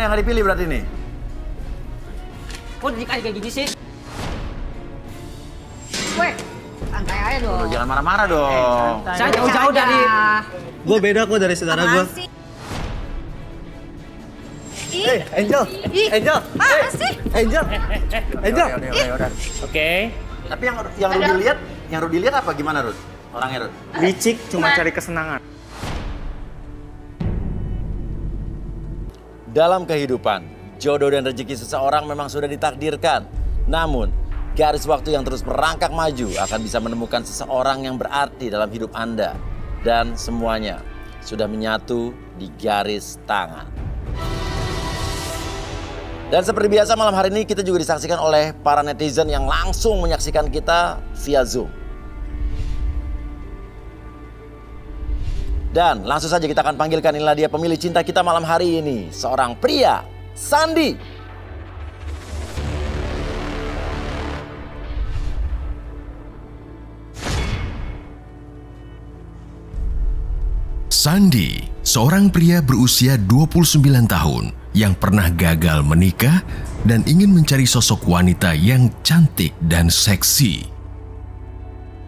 yang nggak dipilih berarti nih? Kok dikasih kayak gini sih? Weh, santai aja dong. Loh, jangan marah-marah dong. Saya jauh-jauh dari... Gue beda kok dari saudara gue. Angel, Angel, Angel, Angel. Udah. Oke. Tapi yang Rudi lihat apa gimana Rud? Orangnya Rud? Licik cuma cari kesenangan. Dalam kehidupan, jodoh dan rezeki seseorang memang sudah ditakdirkan. Namun, garis waktu yang terus merangkak maju akan bisa menemukan seseorang yang berarti dalam hidup Anda. Dan semuanya sudah menyatu di garis tangan. Dan seperti biasa malam hari ini kita juga disaksikan oleh para netizen yang langsung menyaksikan kita via Zoom. Dan langsung saja kita akan panggilkan, inilah dia pemilih cinta kita malam hari ini. Seorang pria, Sandi. Sandi, seorang pria berusia 29 tahun yang pernah gagal menikah dan ingin mencari sosok wanita yang cantik dan seksi.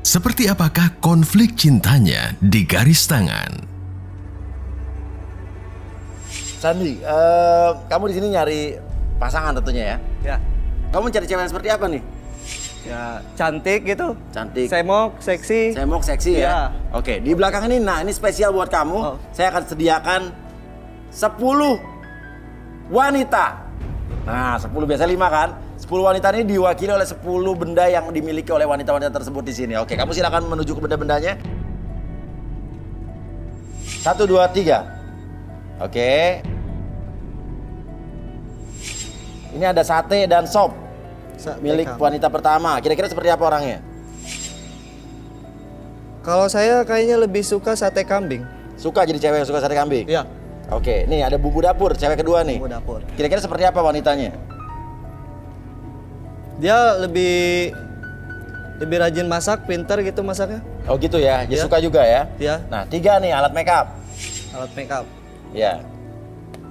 Seperti apakah konflik cintanya di garis tangan? Sandi, kamu di sini nyari pasangan tentunya ya? Ya, Kamu mencari cewek yang seperti apa nih? ya cantik gitu. Cantik. Semok, seksi. Semok, seksi ya? Ya. Oke, di belakang ini, nah ini spesial buat kamu. Oh. Saya akan sediakan 10 wanita. Nah, 10 biasa 5 kan? 10 wanita ini diwakili oleh 10 benda yang dimiliki oleh wanita-wanita tersebut di sini. Oke, kamu silakan menuju ke benda-bendanya. 1, 2, 3. Oke. Ini ada sate dan sop. Milik wanita pertama. Kira-kira seperti apa orangnya? Kalau saya kayaknya lebih suka sate kambing. Suka jadi cewek yang suka sate kambing? Ya, Oke, nih ada bumbu dapur, cewek kedua nih. bumbu dapur. Kira-kira seperti apa wanitanya? Dia lebih rajin masak, pinter gitu masaknya. Oh gitu ya, dia Iya. suka juga ya? Ya, Nah, 3 nih alat makeup. alat make up. Ya.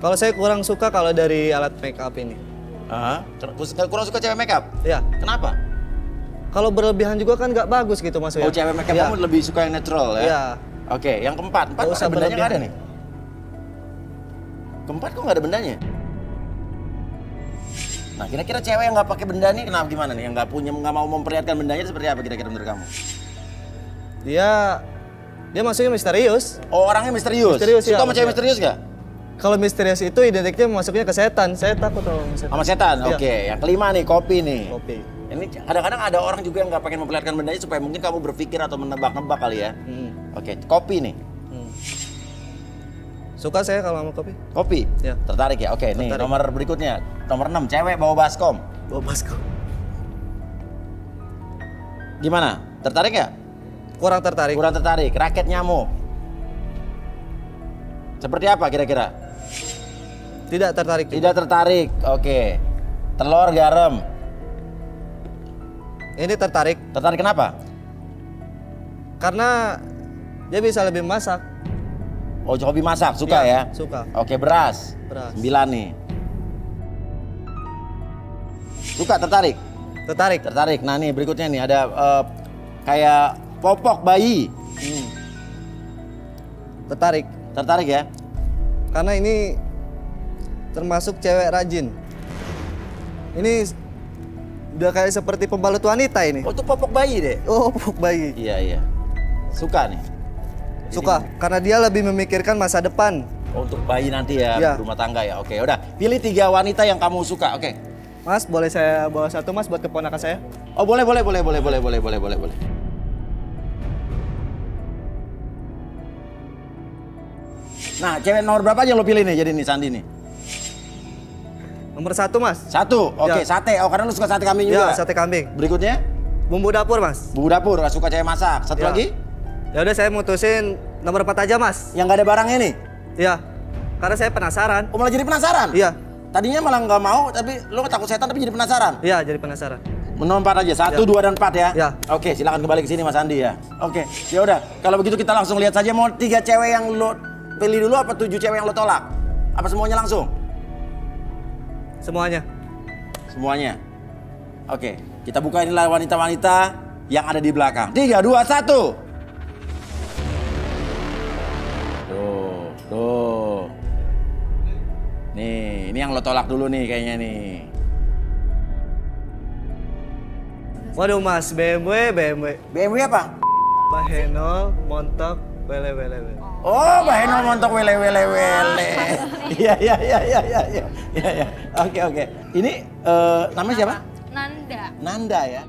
Kalau saya kurang suka kalau dari alat make up ini. Kurang suka cewek makeup? Ya, Kenapa? kalau berlebihan juga kan nggak bagus gitu maksudnya. Oh, cewek makeup Ya. kamu lebih suka yang natural ya? Iya. Oke, yang keempat. Empat Nggak kok usah ada bendanya nggak ada berlebihan. nih? Keempat kok nggak ada bendanya? Nah, kira-kira cewek yang nggak pakai benda nih kenapa gimana nih? Yang nggak mau memperlihatkan bendanya seperti apa kira-kira menurut kamu? Dia maksudnya misterius. Oh, orangnya misterius? Misterius, Suka ya, sama cewek maksudnya. misterius nggak? Kalau misterius itu identiknya masuknya ke setan. Saya takut sama setan. Sama setan? Iya. Oke, yang kelima nih, kopi nih. Kopi. Ini kadang-kadang ada orang juga yang nggak pengen memperlihatkan bendanya supaya mungkin kamu berpikir atau menebak-nebak kali ya. Oke, kopi nih. Suka saya kalau sama kopi. Kopi? Ya. Tertarik ya? Oke, nih Tertarik. nomor berikutnya. Nomor 6, cewek bawa baskom. Bawa baskom. Gimana? Tertarik nggak? Kurang tertarik. Kurang tertarik. Raket nyamuk. Seperti apa kira-kira? Tidak tertarik. juga. Tidak tertarik. Oke. Telur garam. Ini tertarik Tertarik kenapa? karena dia bisa lebih masak. Oh, hobi masak. Suka Iya, ya? suka. Oke, beras. Beras. 9 nih. Suka, tertarik? Tertarik. Tertarik. Nah nih berikutnya nih ada kayak popok bayi. Tertarik. Tertarik ya? Karena ini termasuk cewek rajin. Ini udah kayak seperti pembalut wanita ini. Oh, itu popok bayi deh. Oh, pupuk bayi. Iya, iya. Suka nih. Suka karena dia lebih memikirkan masa depan. Oh, untuk bayi nanti ya, Iya. rumah tangga ya. Oke, udah. Pilih 3 wanita yang kamu suka. Oke. Mas, boleh saya bawa satu Mas buat keponakan saya? Oh, boleh. Nah, cewek nomor berapa aja lo pilih nih jadi nih Sandi nih? Nomor 1 Mas. 1. Oke, Ya. sate. Oh, karena lu suka sate kambing juga. Ya, sate kambing. Berikutnya, Bumbu dapur Mas. bumbu dapur, gak suka cewek masak. Satu Ya. lagi, Ya udah saya mutusin nomor 4 aja Mas. yang gak ada barangnya nih. Iya. Karena saya penasaran. Oh, malah jadi penasaran? Iya. Tadinya malah nggak mau, tapi lo takut setan tapi jadi penasaran. Iya, jadi penasaran. Nomor 4 aja, 1, Ya. 2, dan 4 ya? Ya. Oke, silakan kembali ke sini Mas Andi ya. Oke, ya udah. Kalau begitu kita langsung lihat saja mau 3 cewek yang lo pilih dulu apa 7 cewek yang lo tolak? Apa semuanya langsung? Semuanya. Semuanya. Oke, kita buka inilah wanita-wanita yang ada di belakang. 3, 2, 1. Tuh. Nih, ini yang lo tolak dulu nih kayaknya nih. Waduh Mas, BMW. BMW apa? Baheno, montok, wele. Oh, Baheno montok wele. Iya. Oke. Ini namanya siapa? Nanda ya.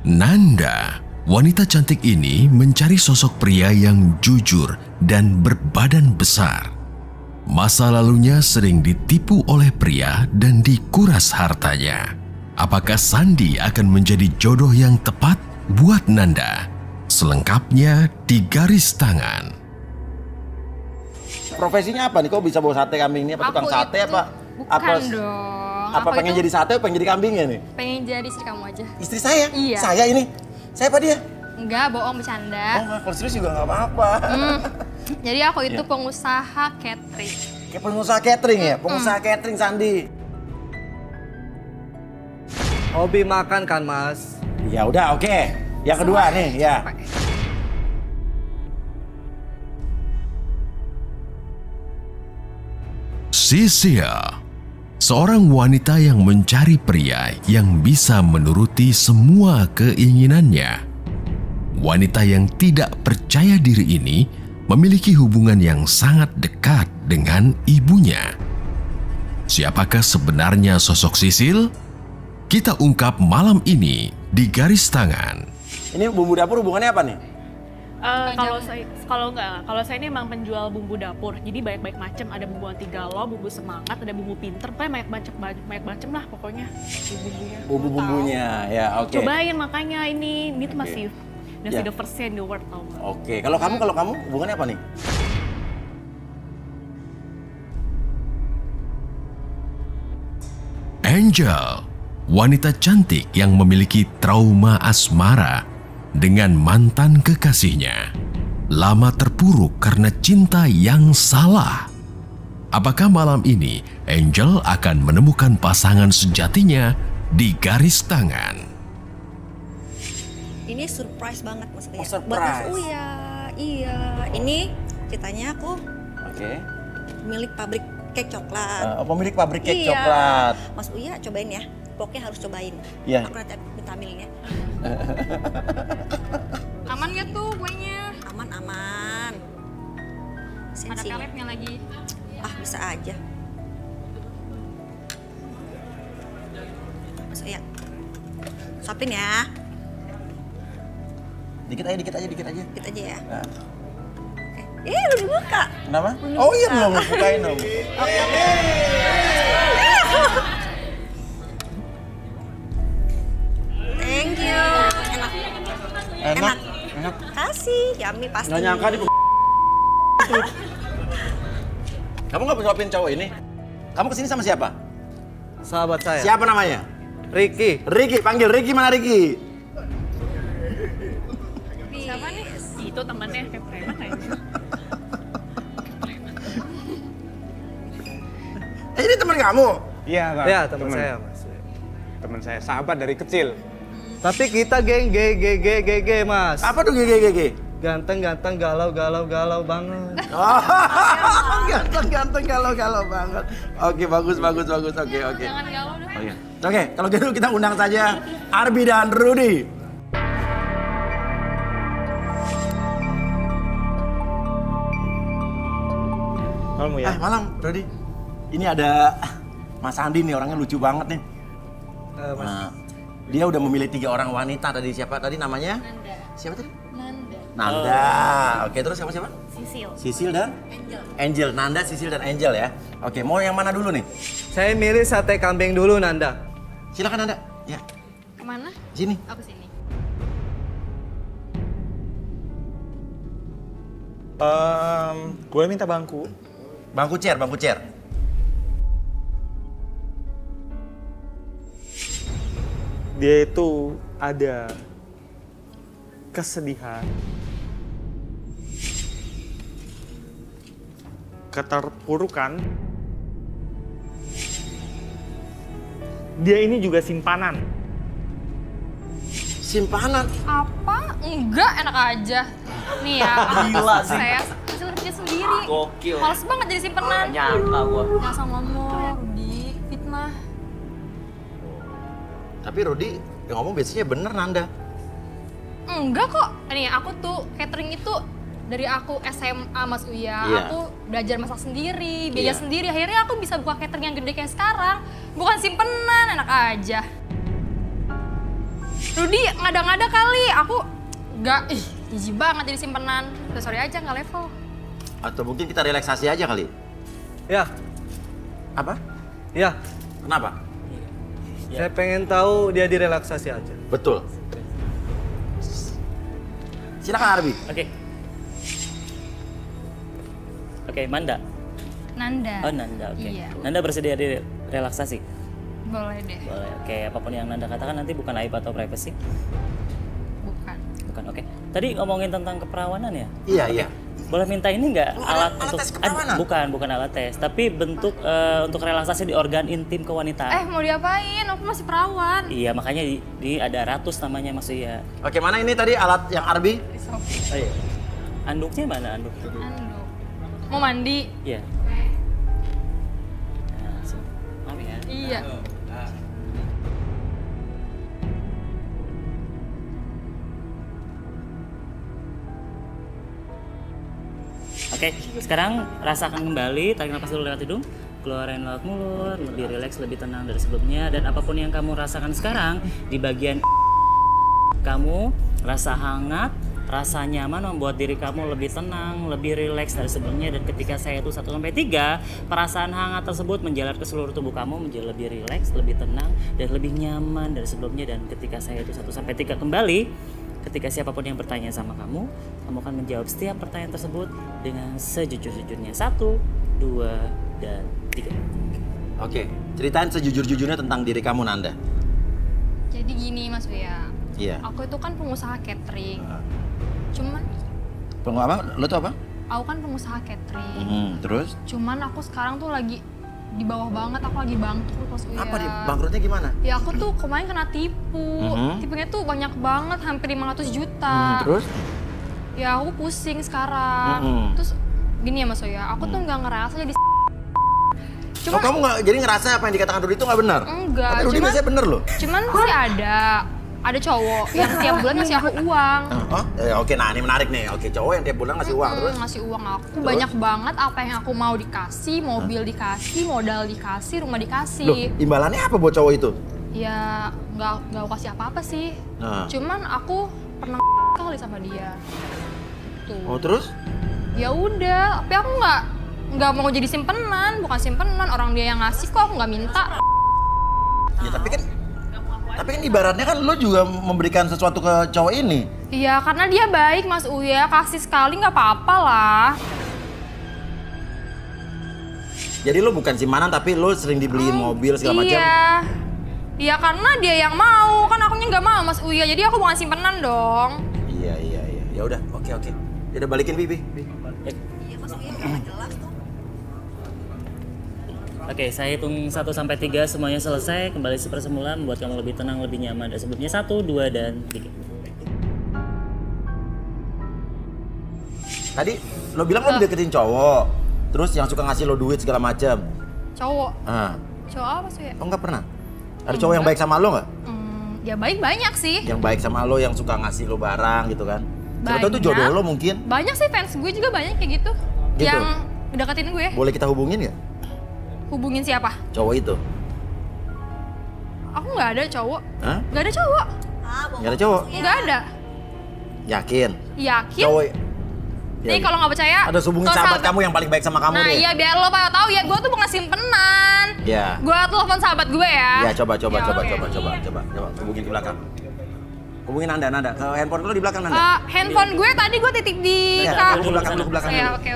Nanda, wanita cantik ini mencari sosok pria yang jujur dan berbadan besar. Masa lalunya sering ditipu oleh pria dan dikuras hartanya. Apakah Sandi akan menjadi jodoh yang tepat buat Nanda? Selengkapnya di Garis Tangan. Profesinya apa nih? Kok bisa bawa sate kambing ini? Apa tukang sate apa? Bukan dong. Apa Aku pengen itu jadi sate atau pengen jadi kambingnya nih? pengen jadi istri kamu aja. Istri saya? Iya. Saya ini? Saya apa dia? Enggak, bohong, bercanda. Oh, kalau serius juga nggak apa-apa. Jadi aku itu Iya. pengusaha catering. Kayak pengusaha catering ya? Pengusaha catering Sandi. Hobi makan kan Mas? Ya udah, oke. Yang kedua nih, ya. Sisil, seorang wanita yang mencari pria yang bisa menuruti semua keinginannya. Wanita yang tidak percaya diri ini memiliki hubungan yang sangat dekat dengan ibunya. Siapakah sebenarnya sosok Sisil? Kita ungkap malam ini di Garis Tangan. Ini bumbu dapur hubungannya apa nih? Kalau saya ini emang penjual bumbu dapur. Jadi banyak macam, ada bumbu anti galau, bumbu semangat, ada bumbu pinter, pokoknya banyak macam lah pokoknya bumbunya. Bumbu-bumbunya, ya oke. Cobain makanya ini tuh masih Ya. the first in the world tau nggak? Oke, kalau kamu hubungannya apa nih? Angel, wanita cantik yang memiliki trauma asmara dengan mantan kekasihnya. Lama terpuruk karena cinta yang salah. Apakah malam ini Angel akan menemukan pasangan sejatinya di Garis Tangan? Ini surprise banget Mas Uya. Oh, surprise. Buat Mas Uya. Iya. Ini ceritanya aku Oke. milik pabrik kek coklat. Pemilik pabrik kek Iya. coklat. Mas Uya cobain ya. Pokoknya harus cobain. Iya. Aku nanti minta ambilin ya. Aman gak tuh kuenya? Aman. Ada Sensi. karetnya lagi. Ah, bisa aja. Mas Uya. Suapin ya. Dikit aja. Dikit aja ya. Nah, Udah dibuka. kenapa? Belum Oh iya buka. belum, bukain dong. Thank you. Enak. Enak. Kasih, yummy pasti. Nggak nyangka di Kamu nggak suapin cowok ini? Kamu kesini sama siapa? Sahabat saya. Siapa namanya? Ricky. Ricky, panggil Ricky, mana Ricky? Siapa nih? Itu temannya kayak preman kayaknya. Ini teman kamu? Iya, Kak. Ya, teman saya Mas. Teman saya, sahabat dari kecil. Tapi kita geng Mas. Apa tuh GG? Ganteng galau banget. Oh, ganteng galau banget. Oke, bagus. Oke. Jangan galau dong. Oh iya. Oke, kalau gitu kita undang saja Arbi dan Rudy. Kamu ya? Malam, Rudy. Ini ada Mas Andi nih, orangnya lucu banget nih. Mas. Nah, dia udah memilih 3 orang wanita tadi. Siapa tadi namanya? Nanda. Siapa tadi? Nanda. Nanda. Oke, terus siapa? Sisil. Sisil dan? Angel. Nanda, Sisil, dan Angel ya. Oke, mau yang mana dulu nih? Saya milih sate kambing dulu Nanda. Silakan Nanda. Ya, Kemana? sini. Aku sini. Boleh minta bangku? Bangku chair. Dia itu ada kesedihan, keterpurukan, dia ini juga simpanan. Simpanan? Apa? Enggak, enak aja. Nih ya, Gila sih. saya hasil kerja sendiri. Gokil. Males banget jadi simpenan. Nyangka gua. Nggak sama ngomong, Rudi. Fitnah. Tapi Rudi yang ngomong biasanya bener Nanda. Enggak kok. Nih, aku tuh catering itu dari aku SMA Mas Uya, Iya. aku belajar masak sendiri, biaya Iya. sendiri. Akhirnya aku bisa buka catering yang gede kayak sekarang. Bukan simpenan, enak aja. Rudi ngada-ngada kali, aku enggak, jijik banget jadi simpenan. Udah sorry aja, nggak level. Atau mungkin kita relaksasi aja kali. Ya, Apa? ya. Kenapa? Saya pengen tahu dia direlaksasi aja. Betul. Silakan Arbi. Oke, Manda. Nanda. Oh, Nanda, oke. Iya. Nanda bersedia di relaksasi? Boleh deh. Boleh, oke. Apapun yang Nanda katakan nanti bukan aib atau privacy? Bukan. Bukan, oke. Tadi ngomongin tentang keperawanan ya? Iya, iya. Boleh minta ini nggak? Oh, alat tes keperawanan? Bukan alat tes. Tapi bentuk untuk relaksasi di organ intim kewanitaan. Mau diapain? Aku masih perawan. Iya, makanya di ada ratus namanya Mas Uya. Oke, mana ini tadi alat yang Arbi? Oh, iya. Anduknya mana anduk? Anduk. Mau mandi? Iya. Nah, maaf ya. Iya. Oke, sekarang rasakan kembali, tarik nafas dulu lewat hidung, keluarin lewat mulut, lebih rileks, lebih tenang dari sebelumnya. Dan apapun yang kamu rasakan sekarang, di bagian kamu, rasa hangat, rasa nyaman membuat diri kamu lebih tenang, lebih rileks dari sebelumnya. Dan ketika saya itu 1-3, perasaan hangat tersebut menjalar ke seluruh tubuh kamu, menjadi lebih rileks, lebih tenang, dan lebih nyaman dari sebelumnya. Dan ketika saya itu 1-3 kembali, ketika siapapun yang bertanya sama kamu akan menjawab setiap pertanyaan tersebut dengan sejujur-jujurnya. 1, 2, dan 3. Oke, ceritain sejujur-jujurnya tentang diri kamu Nanda. Jadi gini Mas Uya. Iya. Aku itu kan pengusaha catering. Cuman Apa? Lo tuh apa? aku kan pengusaha catering. Terus? Cuman aku sekarang tuh lagi di bawah banget, aku lagi bangkrut Mas Uya. Apa bangkrutnya gimana? Ya aku tuh kemarin kena tipu. Tipunya tuh banyak banget, hampir 500 juta. Terus? Ya aku pusing sekarang. Terus gini ya Mas Uya, aku tuh nggak ngerasa jadi Oh, kamu nggak jadi ngerasa apa yang dikatakan Rudi itu nggak benar? Enggak, Tapi Rudi biasanya bener loh. Cuman sih ada cowok yang tiap bulan ngasih aku uang. Oh, oke, nah ini menarik nih. Oke, cowok yang tiap bulan ngasih uang terus? Ngasih uang aku banyak banget, apa yang aku mau dikasih, mobil dikasih, modal dikasih, rumah dikasih. Loh, imbalannya apa buat cowok itu? Ya nggak aku kasih apa-apa sih. Cuman aku pernah kali sama dia. Tuh. Oh, terus? Ya udah, tapi aku nggak mau jadi simpenan, bukan simpenan, orang dia yang ngasih kok aku nggak minta. Ya tapi kan ibaratnya kan lo juga memberikan sesuatu ke cowok ini. Iya, karena dia baik Mas Uya, kasih sekali nggak apa-apa lah. Jadi lo bukan simpanan tapi lo sering dibeliin mobil segala macam. Iya, karena dia yang mau, kan akunya nggak mau Mas Uya, jadi aku bukan simpenan dong. Iya. Ya udah, oke. Ya udah balikin Bibi. Iya Mas Uya nggak jelas tuh. Oke, saya hitung 1-3 semuanya selesai, kembali seperti semula, membuat kamu lebih tenang, lebih nyaman dari sebelumnya. 1, 2, dan 3. Tadi lo bilang lo dideketin cowok, terus yang suka ngasih lo duit segala macam. Cowok? Ah. Cowok apa sih ya? Oh nggak pernah? Ada cowok yang baik sama lo nggak? Ya baik banyak sih. Yang baik sama lo, yang suka ngasih lo barang gitu kan? Siapa tahu itu jodoh lo mungkin. Banyak sih, fans gue juga banyak kayak gitu. Gitu? Yang deketin gue. Boleh kita hubungin nggak? Hubungin siapa? Cowok itu? Aku nggak ada cowok. Hah? Nggak ada cowok. Nggak ada cowok? Nggak ada. Yakin? Yakin? Cowok? Nih kalau nggak percaya, ada hubungin sahabat kamu yang paling baik sama kamu nah, nih. Nah iya biar lo pada tahu ya, gue tuh bukan simpenan. Iya. Gue telepon sahabat gue ya. Iya coba. Ya, Coba hubungin ke belakang. Hubungin Nanda. Ke handphone lo di belakang Nanda. Handphone gue tadi gue titip di ya, ke belakang. Ya oke.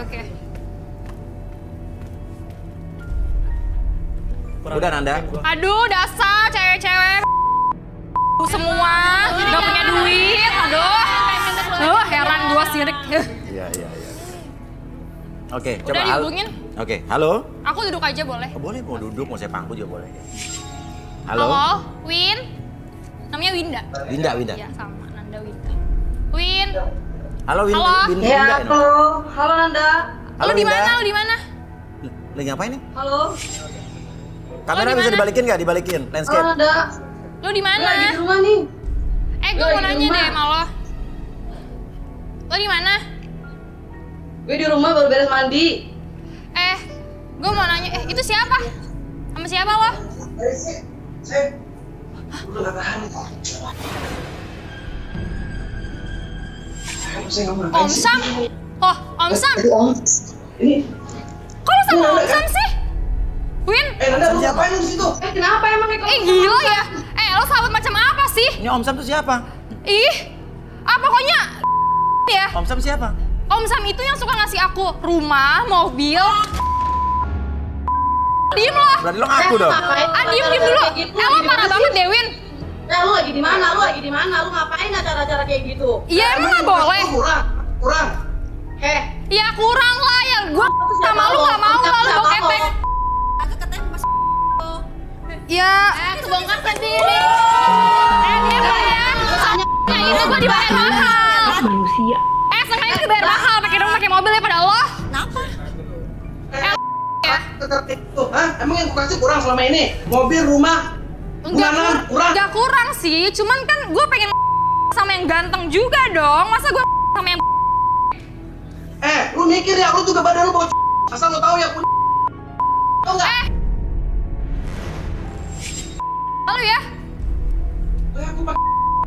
Udah Nanda. Aduh dasar cewek-cewek semua nggak punya duit. Aduh heran gue sirik. Iya. Oke, Udah coba dihubungin? Oke, halo? Aku duduk aja boleh? Oh, boleh, mau duduk, mau saya pangku juga boleh. Halo, Win? Namanya Winda? Winda. Iya, sama. Nanda Winda. Win? Halo, Winda. Halo? Winda. Halo Nanda. Lu di mana? Lu di mana? Lagi ngapain nih? Halo. Kamera bisa dibalikin nggak? Dibalikin, landscape. Nanda. Lu di mana? Lagi di rumah nih. Gue mau nanya deh sama lo. Lo di mana? Gue di rumah baru beres mandi. Gue mau nanya, itu siapa? Sama siapa lo? Om Sam? Oh, Om Sam? Kok lo sama Om Sam sih? Win? Nanda, lu ngapain di situ? Kenapa emang Gila ya? Lo sahabat macam apa sih? Ini Om Sam tuh siapa? Pokoknya ya. Om Sam siapa? Om Sam itu yang suka ngasih aku rumah, mobil. Diem lo. Berarti lo ngaku dong. Diem dulu. Lo parah banget deh, Win. Lu lagi di mana? Lu ngapain acara-acara kayak gitu? Iya, emang nggak boleh. Kurang. Ya kurang lah ya. Gue sama lu nggak mau lah lu bawa ketek. Ya, kebongkar sendiri. Dia bayar. Ini gue dibayar mahal. Manusia. Sengaja dibayar mahal pakai mobil ya pada lo. Kenapa? Emang yang gue kasih kurang selama ini? Mobil, rumah, kurang? Enggak kurang sih, cuman kan gue pengen sama yang ganteng juga dong. Masa gue sama yang Lu mikir ya, lu juga badan lu bawa asal lu tahu ya, tau nggak? Lalu ya?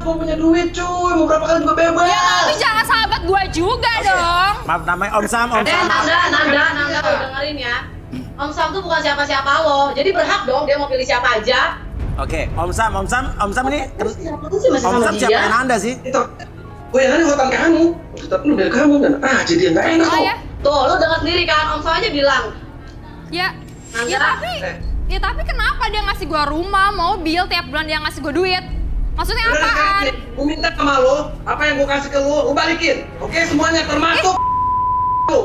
Aku punya duit cuy, mau berapa kali juga bebas. Ya tapi jangan sahabat gue juga dong. Maaf, namanya Om Sam. Nanda, lu dengerin ya. Om Sam tuh bukan siapa-siapa lo, jadi berhak dong dia mau pilih siapa aja. Oke, Om Sam ini Om Sam siapa yang Anda sih? Gue yang ada hotel kamu, tetap lu dari kamu kan? Jadi nggak enak kok. Tuh, lu dengar sendiri kan, Om Sam aja bilang. Ya Nanda. tapi kenapa dia ngasih gue rumah, mobil, tiap bulan dia ngasih gue duit? Maksudnya apaan? Gue minta sama lo, apa yang gue kasih ke lo balikin. Oke, semuanya termasuk.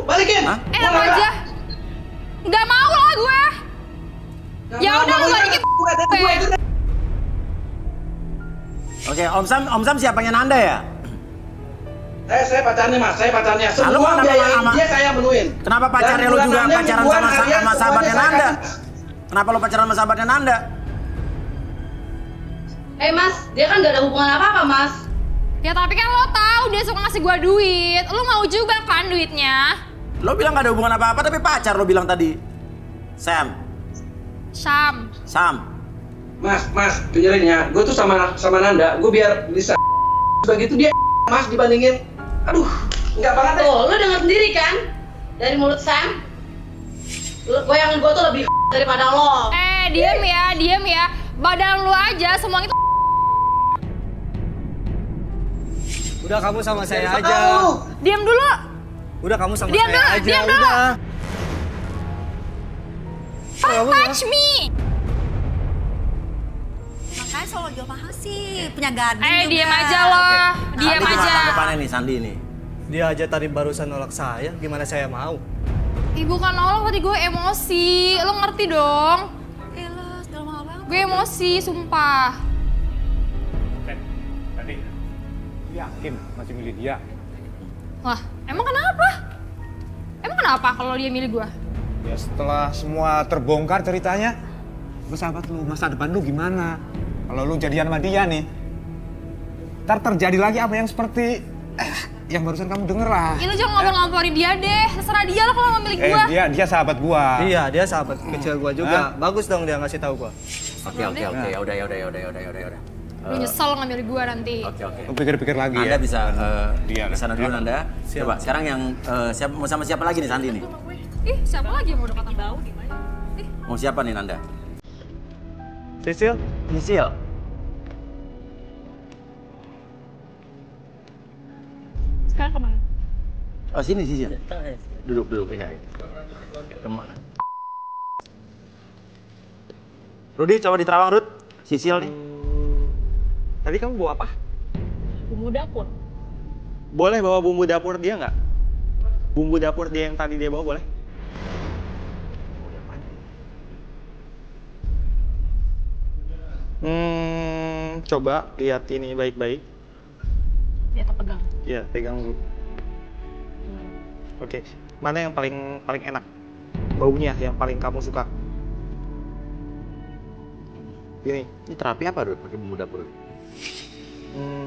Balikin. Enak aja. Nggak mau lah gue. Ya udah lu balikin. Oke, Om Sam siapanya Nanda ya? Saya pacarnya mas, Lalu semua biaya sama dia saya penuhin. Kenapa pacarnya lo juga pacaran sama sahabatnya Nanda? Kenapa lo pacaran sama sahabatnya Nanda? Mas, dia kan gak ada hubungan apa-apa mas. Ya tapi kan lo tahu dia suka ngasih gue duit. Lo mau juga kan duitnya? Lo bilang gak ada hubungan apa-apa tapi pacar lo bilang tadi. Sam. Mas, dengerin ya. Gue tuh sama Nanda, gue biar bisa begitu dia mas dibandingin. Aduh, nggak banget deh. Tuh, lu dengar sendiri kan? Dari mulut Sam. Goyangan gue tuh lebih daripada lo. Diem ya. Badan lu aja semuanya itu. Udah kamu sama saya aja. Diam dulu. Udah kamu sama Diam saya dulu, aja. diam dulu. Udah. Don't touch me. Makanya selalu jual mahal sih, punya gading juga. Diam aja lo. Diam aja. Tanggapannya nih Sandi nih. Dia aja tadi barusan nolak saya, gimana saya mau? Bukan nolak, tadi gue emosi. Lo ngerti dong? Elah, sudah mahal banget. Gue emosi, sumpah. Tadi yakin masih milih dia? Wah, emang kenapa? Kalau dia milih gue? Ya setelah semua terbongkar ceritanya, sahabat lu, masa depan lu gimana? Kalau lu jadian sama dia nih, ntar terjadi lagi apa yang seperti yang barusan kamu denger lah. Lu jangan ngompor-ngomporin dia deh, terserah dia lah kalau mau milih gue. Dia sahabat gua. Iya, dia sahabat kecil gua juga. Bagus dong dia ngasih tahu gua. Oke, ya udah. Lu nyesel ngambil gue nanti. Oke. Lu pikir-pikir lagi Anda ya. bisa dia kesana dulu Nanda. Coba sekarang yang mau sama siapa lagi nih Sandi nih? Siapa lagi yang mau dekat sama bau? Mau siapa nih Nanda? Sisil. Sekarang kemana? Oh sini Sisil. Duduk ya. Kemana? Rudi coba di Terawang Rud. Sisil nih. Tadi kamu bawa apa? Bumbu dapur. Boleh bawa bumbu dapur dia nggak? Bumbu dapur dia yang tadi dia bawa boleh? Coba lihat ini baik-baik. Ya, pegang. Ya, pegang dulu. Oke, mana yang paling enak? Baunya yang paling kamu suka? Ini terapi apa Rut? Pakai bumbu dapur?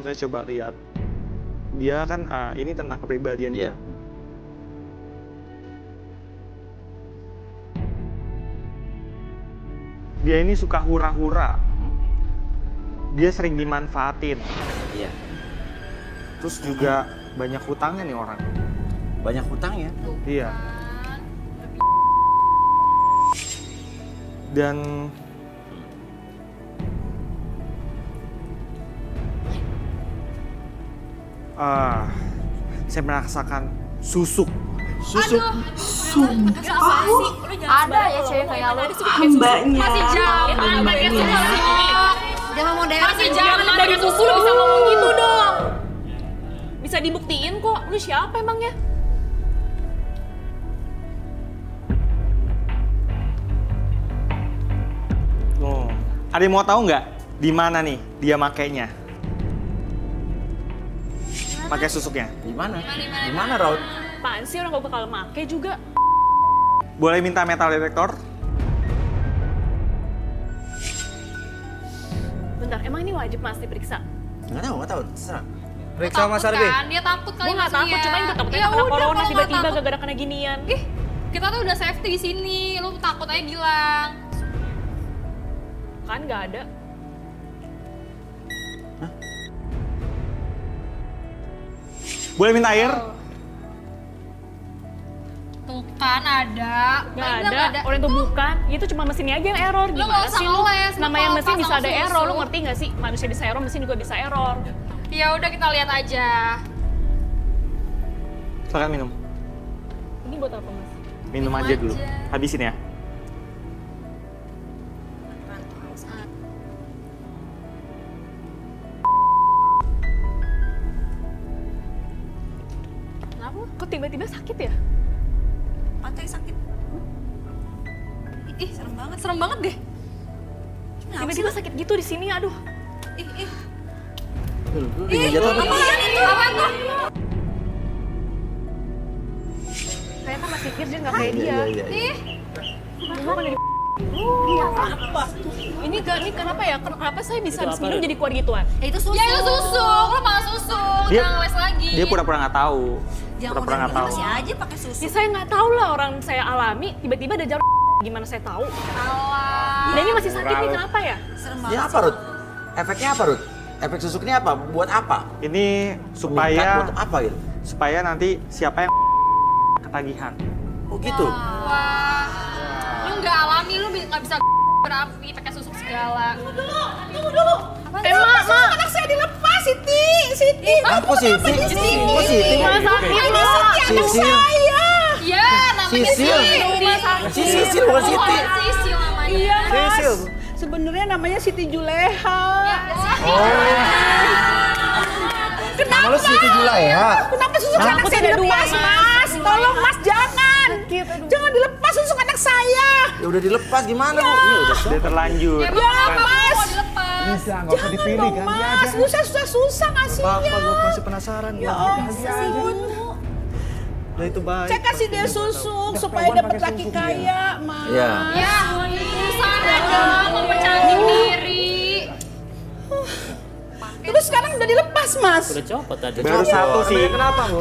Saya coba lihat. Dia kan, ini tentang kepribadian dia. Dia ini suka hura-hura. Dia sering dimanfaatin. Iya. Terus juga banyak hutangnya nih orang. Banyak hutang ya? Iya. Dan saya merasakan susuk. Susuk. Ada ya cewek kayak lo. Hambanya. Masih jangan. Jangan modern. Masih jangan dari susu lu bisa ngomong gitu dong. Bisa dibuktiin kok. Lu siapa emangnya? Oh, ada yang mau tahu nggak di mana nih dia makainya? Pakai susuknya. Di mana? Di mana, Raut? Apaan sih orang gak bakal make juga? Boleh minta metal detektor? Bentar, emang ini wajib Mas diperiksa? Nggak tahu, terserah. Periksa Mas Arbi. Kan? Dia takut kali. Gue nggak takut, cuma itu takutnya Ya kena udah, corona kalau tiba-tiba nggak takut. gara-gara kena ginian. Ih, kita tuh udah safety di sini. Lu takut aja bilang. Kan nggak ada. Boleh minta air? Tuh kan ada. Nggak ada. Orang itu bukan. Itu cuma mesinnya aja yang error. Lu Gimana nggak usah sih lu? ngeles, lu Namanya kalau mesin bisa pasang ada susu. error. Lu ngerti nggak sih? Manusia bisa error, mesin juga bisa error. Ya udah kita lihat aja. Silakan minum. Ini buat apa Mas? Minum aja dulu. Habisin ya. Kenapa? Kok tiba-tiba sakit ya? Pantai sakit. Ih, serem banget. Serem banget deh. Tiba-tiba sakit gitu di sini, aduh. Ih. Jatuh apa? Apaan itu? Apaan tuh? Saya kan masih pikir dia nggak kayak dia. Iya. Ih, Cuma kan jadi ini kenapa ya? Kenapa saya bisa habis minum jadi keluar gituan? Ya itu susu. ya itu susu. Lu malah susu. Jangan ngeles lagi. Dia pura-pura nggak tahu. Jangan Pura-pura nggak tahu. masih aja pakai susu. Ya saya nggak tahu lah, orang saya alami tiba-tiba ada jarum. Gimana saya tahu? Alah. Dan ini masih sakit nih, kenapa ya? Serem Ya banget. apa, Rut? Efeknya apa, Rut? Efek susuknya apa? Buat apa? Ini Mengikat supaya buat apa gitu? supaya nanti siapa yang ketagihan. Oh gitu? Wah. Lu nggak alami, lu nggak bisa berapi pakai susuk segala. Tunggu dulu. Mak. Anak saya dilepas, Siti. Apa sih? Kok Siti? Masa Ini Siti anak Sisil. saya. Ya, namanya Sisil. Siti. Sisil bukan Siti. Sisil namanya. Iya, Mas. Sisil. Sebenarnya namanya Siti Juleha. Nama lu Siti Juleha. Kenapa susuk anak saya dilepas, Mas? Tolong, Mas, jangan. Jangan dilepas susuk anak saya. Ya udah dilepas gimana, Bu? Iya udah. Dia terlanjur. Ya, Ya, Mas. mau dilepas. Bisa, nggak usah dipilih, Dong, ganti Mas. aja. Lu saya susah-susah ngasihnya. Apa, gue masih penasaran. Ya ampun. Nah itu baik. Saya kasih dia susuk supaya dapat laki kaya, Mas. Iya. Ya, sana dong, mempercantik diri. Terus sekarang udah dilepas, Mas. Udah copot tadi. Baru satu sih. Kenapa, Bu?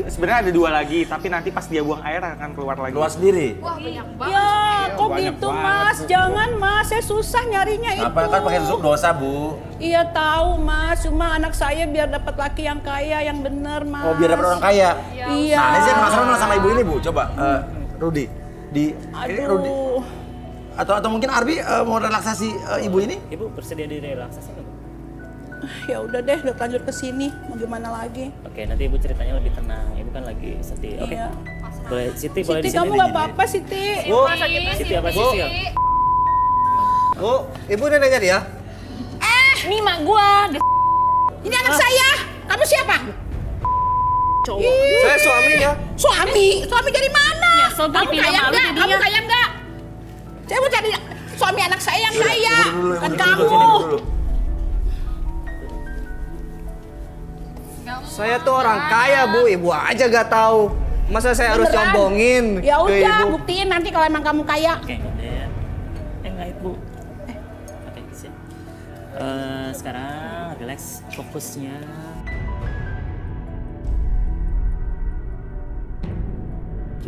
Sebenarnya ada 2 lagi, tapi nanti pas dia buang air akan keluar lagi. Keluar sendiri. Wah, banyak banget. Ya, kok banyak gitu, banget. Mas? Jangan, Mas. Saya susah nyarinya itu. Apa kan pakai susuk dosa, Bu? Iya tahu, Mas. Cuma anak saya biar dapat laki yang kaya, yang bener, Mas. Oh, biar dapat orang kaya. Iya. Nah, ini saya penasaran sama ibu ini, Bu. Coba Rudi. Ini Rudi. Aduh. Atau mungkin Arbi mau relaksasi ibu ini? Ibu bersedia direlaksasi nggak, Bu? Ya udah deh, udah lanjut ke sini. Mau gimana lagi? Oke, nanti Ibu ceritanya lebih tenang. Ibu kan lagi sedih. Oke. Iya. Boleh Siti boleh di Siti, sini. kamu nggak apa-apa, Siti. Siti apa Sisil? Bu, ibu udah nanya dia? Ini mak gua. Ini anak saya. Kamu siapa? Cowok. Saya suaminya. Suami dari mana? Nyesel tuh Kamu dipindah kaya malu nggak? jadinya. Kamu kaya nggak? Saya mau cari suami anak saya yang kaya. Kan kamu. Dulu. Saya tuh orang kaya, Bu. Ibu aja gak tahu. Masa saya harus Beneran? nyombongin Ya ke udah, Ibu? buktiin nanti kalau emang kamu kaya. Oke, udah. Enggak, Ibu. Oke, siap. Sekarang relax fokusnya.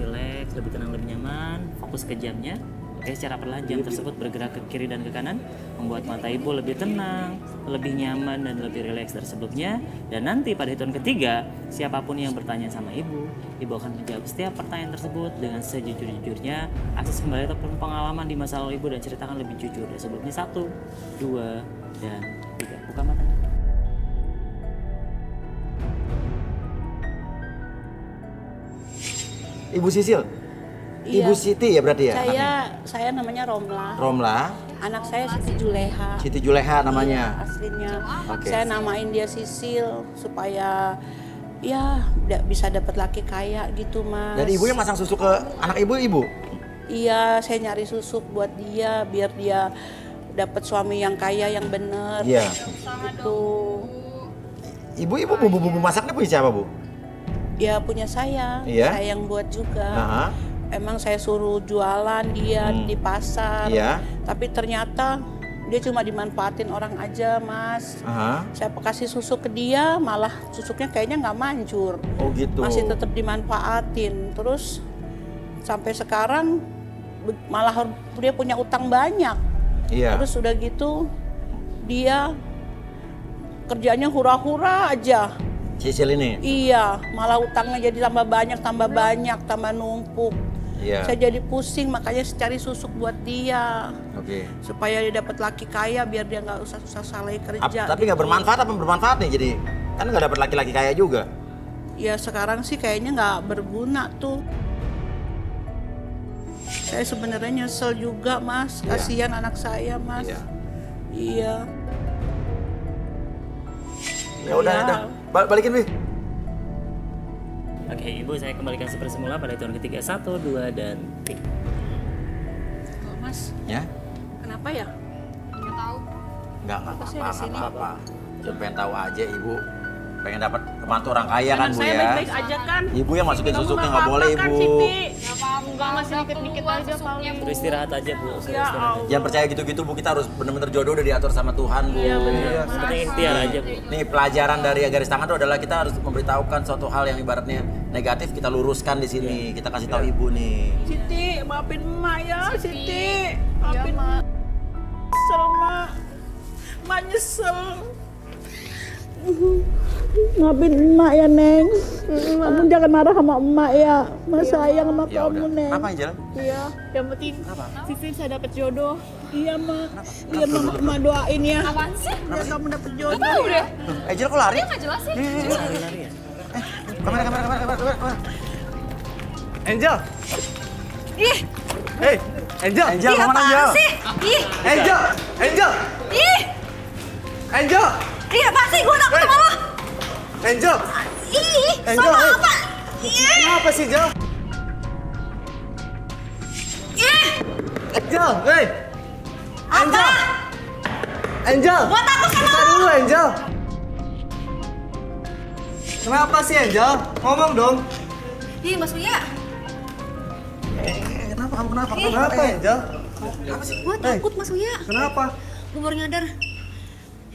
Relax, lebih tenang, lebih nyaman. Fokus ke jamnya. Oke, secara perlahan jam tersebut bergerak ke kiri dan ke kanan, membuat mata ibu lebih tenang, lebih nyaman, dan lebih rileks dari sebelumnya. Dan nanti pada hitungan ketiga, siapapun yang bertanya sama ibu akan menjawab setiap pertanyaan tersebut dengan sejujur-jujurnya. Akses kembali ataupun pengalaman di masa lalu ibu dan ceritakan lebih jujur dari sebelumnya. 1, 2, dan 3. Buka matanya. Ibu Sisil? Iya. Ibu Siti ya berarti ya? Saya namanya Romla. Romla? Anak saya Siti Juleha. Siti Juleha namanya? Iya, aslinya. Oke. Saya namain dia Sisil supaya ya bisa dapat laki kaya gitu, Mas. Dan ibu yang masang susu ke anak ibu? Iya, saya nyari susu buat dia biar dia dapat suami yang kaya yang bener. Iya. Gitu. Ibu bumbu-bumbu masaknya punya siapa, Bu? Ya punya saya. Iya. Saya yang buat juga. Aha. Emang saya suruh jualan dia di pasar. Iya. Tapi ternyata dia cuma dimanfaatin orang aja, Mas. Aha. Saya kasih susu ke dia, malah susuknya kayaknya nggak manjur. Oh gitu. Masih tetap dimanfaatin. Terus sampai sekarang malah dia punya utang banyak. Iya. Terus udah gitu dia kerjanya hura-hura aja. Sisil ini? Iya, malah utangnya jadi tambah banyak, tambah numpuk. Iya. Saya jadi pusing, makanya cari susuk buat dia. Oke. Supaya dia dapat laki kaya, biar dia nggak usah susah kerja. Tapi nggak bermanfaat apa bermanfaat nih? Jadi kan nggak dapat laki-laki kaya juga. Ya sekarang sih kayaknya nggak berguna tuh. Saya sebenarnya nyesel juga, Mas. Kasihan anak saya, Mas. Iya. Ya udah, balikin, Bi. Oke, Ibu, saya kembalikan seperti semula pada hitungan ketiga. 1, 2, dan 3. Oh, Mas. Ya? Kenapa ya? Nggak tahu. Nggak sih ada sini? apa-apa. Cuma pengen tahu aja, Ibu. Pengen dapat pembantu orang kaya kan, Bu saya ya? baik-baik aja kan? Ibu yang masukin Kamu susuknya nggak nggak boleh, apa-apa kan, Ibu. Siti? Nggak apa-apa, nggak sedikit-dikit aja paling. Suruh istirahat aja, Bu. Suruh Ya istirahat aja. Jangan percaya gitu-gitu, Bu. Kita harus benar-benar jodoh udah diatur sama Tuhan, Bu. Iya, benar. Seperti ikhtiar aja, Bu. Nih, pelajaran dari garis tangan itu adalah kita harus memberitahukan suatu hal yang ibaratnya negatif, kita luruskan di sini. Kita kasih tahu Ibu nih. Siti, maafin emak ya, Siti. Maafin emak. Nyesel, Mak. Mak nyesel. Maafin emak ya, Neng. Kamu jangan marah sama emak ya. Mas sayang sama Ya kamu, udah. Neng. Apa, Angel? Iya, yang penting Sisil saya dapat jodoh. Iya, Mak. Iya, Mak doain ya. Apaan sih? Biar kamu dapat Nggak jodoh. tahu deh. Angel kok lari? Dia nggak jelas sih. Lari-lari ya? Kamera. Angel! Ih, Hey, Angel! Angel, kemana, Angel? Ih, Angel! Angel! ih. Angel! Ih, apa sih? Gue takut sama lo. Angel! Ih, Angel, sama hey. apa? Ih, Kenapa sih, Angel? ih. Angel, hey! Angel! Angel! Gue takut sama Kita dulu, Angel! Kenapa sih, Angel? Ngomong dong! Ih, Mas Uya. Kenapa kamu kenapa? Kenapa, Angel? Gue takut, Mas Uya. Kenapa? Gue baru nyadar.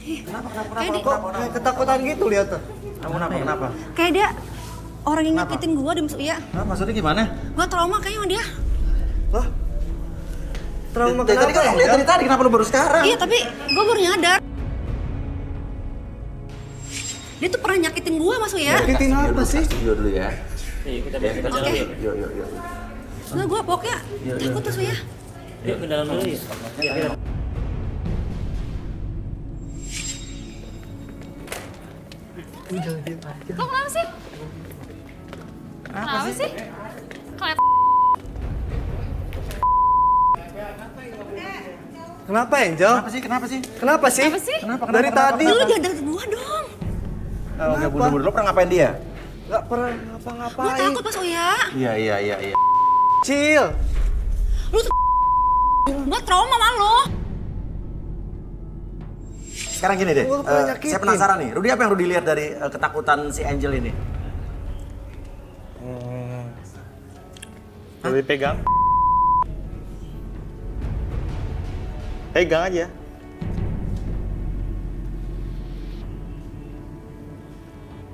Kenapa? Kok kayak ketakutan gitu lihat tuh? Kamu kenapa? Kayak dia orang yang nyakitin gue di Mas Uya. Hah, maksudnya gimana? Gue trauma kayaknya sama dia. Wah, trauma Dari tadi kenapa, kan lihat dari tadi, kenapa lu baru sekarang? Iya, tapi gue baru nyadar. Dia tuh pernah nyakitin gue, Mas Uya. Nyakitin apa sih? Studio dulu ya. Yuk, kita jalan yuk. Yuk. Nah, gue pokoknya takut, Mas Uya. Yuk, ke dalam dulu yuk. Yuk. Lo kenapa sih? Kenapa sih? Kalian Kenapa, Angel? Kenapa sih? Kenapa sih? Kenapa? Dari tadi. Lu jangan deket gue dong. Oke, buru-buru. Lo pernah ngapain dia? Gak pernah Gue ngapa-ngapain. takut, Mas Uya. Iya. Cil. Lu tuh gue trauma sama lo. sekarang gini deh. Saya penasaran nih. Rudy, apa yang Rudy lihat dari ketakutan si Angel ini? Lebih pegang. Pegang aja.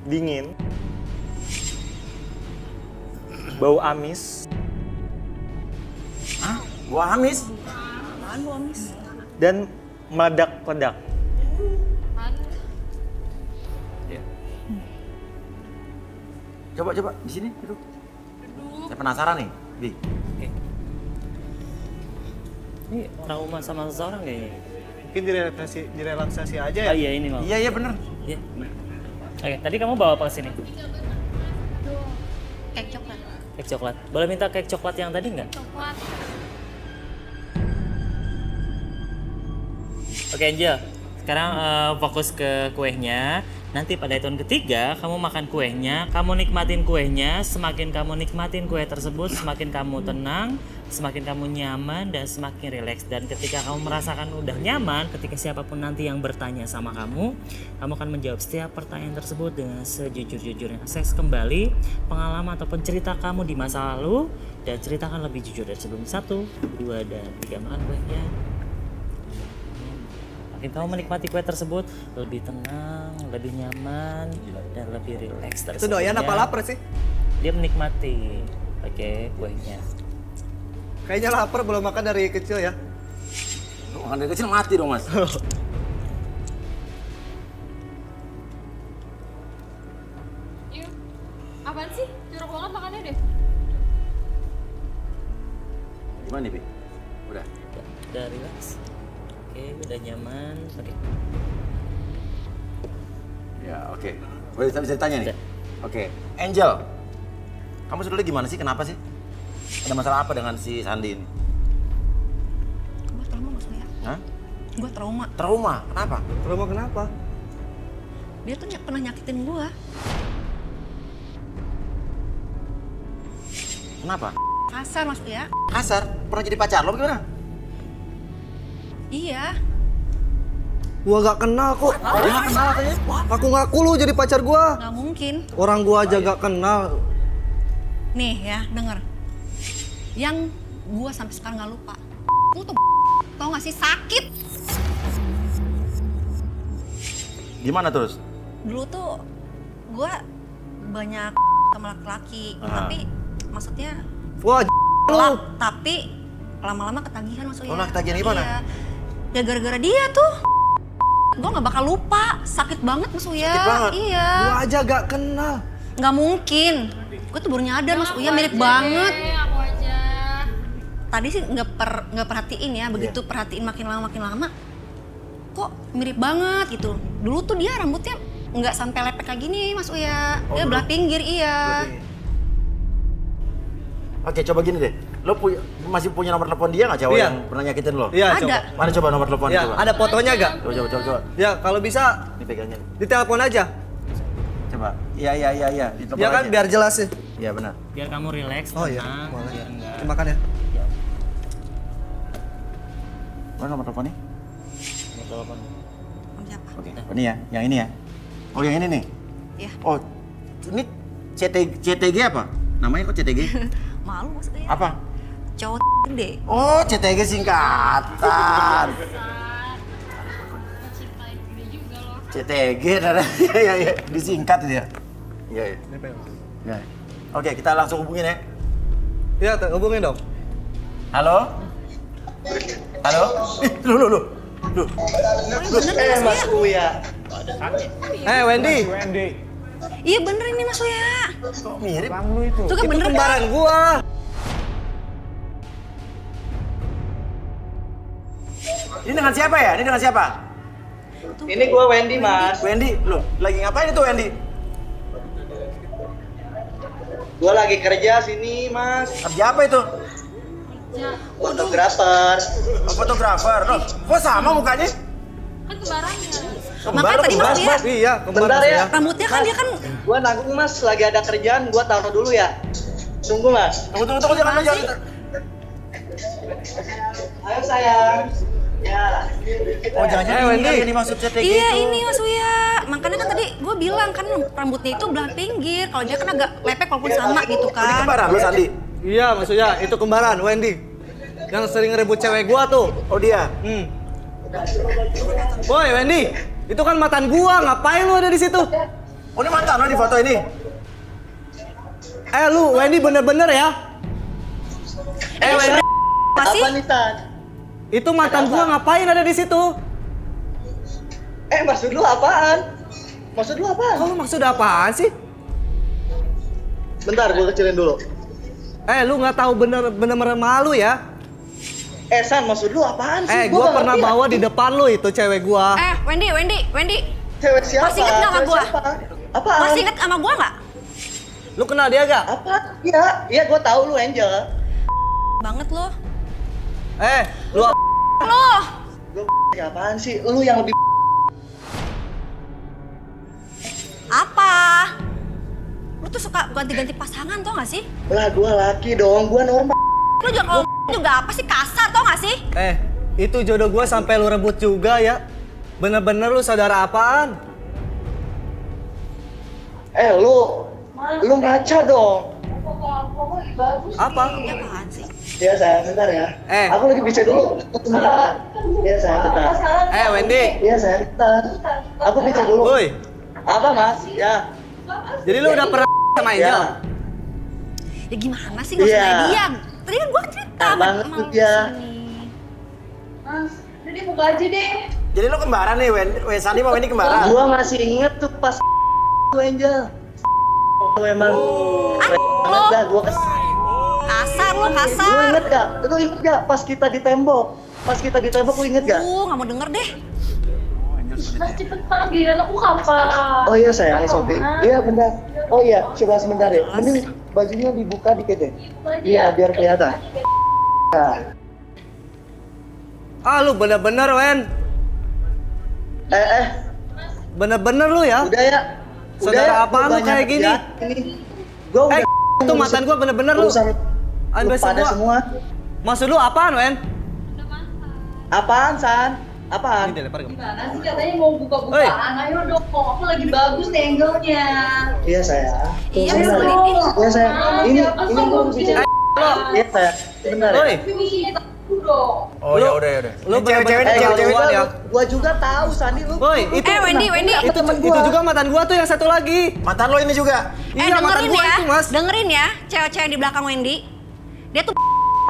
Dingin. Bau amis. Hah? Bau amis? Apaan bau amis? Dan meledak-ledak. Ya. Coba di sini duduk. Saya penasaran nih, Bi. Oke. Ini trauma sama seseorang kayaknya. Mungkin direlaksasi aja ya? Oh iya ini mau. Iya bener. Iya. Oke, tadi kamu bawa apa ke sini? Kek coklat. Kek coklat. Boleh minta kek coklat yang tadi nggak? Coklat. Oke Angel, sekarang fokus ke kuenya. Nanti pada hitungan ketiga, kamu makan kuenya, kamu nikmatin kuenya. Semakin kamu nikmatin kue tersebut, semakin kamu tenang, semakin kamu nyaman, dan semakin rileks. Dan ketika kamu merasakan udah nyaman, ketika siapapun nanti yang bertanya sama kamu akan menjawab setiap pertanyaan tersebut dengan sejujur-jujurnya. Akses kembali pengalaman ataupun cerita kamu di masa lalu, dan ceritakan lebih jujur dari sebelum. 1, 2, dan 3. Makan kuenya. Kamu menikmati kue tersebut lebih tenang, lebih nyaman, dan lebih rileks. Itu doyan apa lapar sih? Dia menikmati kuenya. Kayaknya lapar, belum makan dari kecil ya. Makan dari kecil mati dong mas. Yuk, apaan sih? Jorok banget makannya deh. Gimana nih, Bi? Udah rileks. Oke, udah nyaman. Ya, oke. Bisa ditanya nih? Oke. Angel, kamu sebetulnya gimana sih? Kenapa sih? Ada masalah apa dengan si Sandi ini? Gue trauma maksudnya. Hah? Gue trauma. Trauma? Kenapa? Trauma kenapa? Dia tuh pernah nyakitin gue. Kenapa? Kasar maksudnya. Kasar? Pernah jadi pacar lo gimana? Iya. Gua gak kenal kok. Gak kenal katanya? Aku ngaku lu jadi pacar gua. Gak mungkin. Orang gua aja gak kenal. Nih ya, denger. Yang gua sampai sekarang gak lupa. Lu tuh tau gak sih sakit? Gimana terus? Dulu tuh gua banyak sama laki-laki, tapi maksudnya wah lu. Tapi lama-lama ketagihan maksudnya. Oh, ketagihan gimana? Iya. Ya gara-gara dia tuh. Gue gak bakal lupa, sakit banget Mas Uya. Sakit banget? Iya. Gua aja gak kenal. Gak mungkin. Gue tuh baru nyadar Mas Uya mirip banget. Aku aja. Tadi sih nggak perhatiin ya, begitu perhatiin makin lama. Kok mirip banget gitu. Dulu tuh dia rambutnya nggak sampai lepek kayak gini Mas Uya. Oh, dia belah pinggir, iya. Oke, coba gini deh. Lo masih punya nomor telepon dia nggak cowok yang pernah nyakitin lo? Iya, ada. Mana coba nomor telepon Ya, coba. ada fotonya gak? Coba. Ya, kalau bisa Ini pegangnya. ditelepon aja. Coba. Iya. Ya kan biar jelas sih. Iya benar. Biar kamu rileks, Oh iya, tenang, boleh. biar enggak. Makan ya. Mana nomor teleponnya? Nomor telepon. Siapa? Oke. Ini ya, yang ini ya. Oh, yang ini nih. Iya. Oh, ini CTG apa? Namanya kok CTG? Malu Mas Uya. Apa? Cowok gede. Oh, CTG singkatan. CTG, ya, disingkat dia. Iya. Ya. Oke, kita langsung hubungin ya. Iya, hubungin dong. Halo? Lu. Mas Uya. Wendy. Iya bener ini Mas Uya. Kok mirip? Bang lu itu. Itu kan bener kembaran kan? gua. Ini dengan siapa ya? Ini dengan siapa? Ini gua Wendy, Mas. Wendy, lo lagi ngapain itu Wendy? Gua lagi kerja sini, Mas. Kerja apa itu? Fotografer. Oh, fotografer. Loh, kok sama mukanya? Kan kembarannya. Makanya tadi Mas Uya. Iya, kembar. Bentar ya. Rambutnya kan dia kan. Gua nanggung Mas, lagi ada kerjaan, gua taruh dulu ya. Tunggu Mas. Tunggu, jangan. Ayo sayang. Ya. Oh, jangan-jangan ini maksudnya kayak gitu. Iya, ini Mas Uya. Makanya kan tadi gue bilang kan rambutnya itu belah pinggir. Kalau dia kan agak lepek walaupun sama gitu kan. Ini kembaran lu, Sandi? Iya, Mas Uya. Itu kembaran, Wendy. Yang sering rebut cewek gua tuh. Oh, dia? Boy, Wendy. Itu kan mantan gua. Ngapain lu ada di situ? Oh, ini mantan lo di foto ini? Lu, Wendy bener-bener ya? Wendy. Masih? Apa nih, Tan? Itu mantan gua ngapain ada di situ? Maksud lu apaan? Maksud lu apaan? Kalau maksud apaan sih? Bentar, gua kecilin dulu. Lu nggak tahu bener-bener malu ya? San, maksud lu apaan sih? Gua pernah bawa di depan lu itu cewek gua. Wendy. Cewek siapa? Masih inget nggak sama gua? Apaan? Masih inget sama gua nggak? Lu kenal dia gak? Apa? Iya gua tahu lu Angel. Banget lo. Lu Lo. Gua apaan sih? Lu yang lebih Apa? Lu tuh suka ganti-ganti pasangan tau gak sih? lah, gua laki dong, gua normal. Lu juga apa sih kasar tau gak sih? Itu jodoh gua sampai lu rebut juga ya. Bener-bener lu saudara apaan? Lu ngaca dong. Apa? Apaan sih? Iya sayang, bentar ya. Aku lagi bicara dulu. Iya sayang, bentar. Wendy. Iya sayang, bentar. Aku bicara dulu. Woi. Apa mas? Ya. Jadi lu udah pernah sama Angel? Ya gimana sih gak usah dia. Tadi kan gua cerita. Banget tuh dia. Mas, udah buka aja deh. Jadi lu kembaran nih, Sandi sama Wendy kembaran? Gua masih inget tuh pas Angel. Memang gua kasar lu, kasar. Lu inget gak pas kita di tembok? Lu inget gak? Gak mau denger deh. Mas cepet banget, giliran aku kapan? Oh iya sayang, Sofi. Iya bentar. Oh iya, coba sebentar ya. Mending bajunya dibuka dikit deh. Iya, biar kelihatan. Lu bener-bener, Wen. Bener-bener lu ya? Udah ya. Saudara apaan lu kayak gini? Gua udah itu mantan gua bener-bener lu. Pada semua. Maksud lu apaan, Wen? Apaan, San? Apaan? Gimana sih katanya mau buka-bukaan? Ayo dong, aku lagi bagus nih angle-nya. Iya, saya. Iya, Iya, saya. Ini gua bicara. Iya, saya. Sebentar ya. Oh ya udah. Lu cewek-cewek ya. Gua juga tahu Sandi lu. Itu Wendy. Itu juga mantan gua tuh yang satu lagi. Mantan lo ini juga. Iya, mantan gua itu, Mas. Dengerin ya, cewek-cewek di belakang Wendy. Dia tuh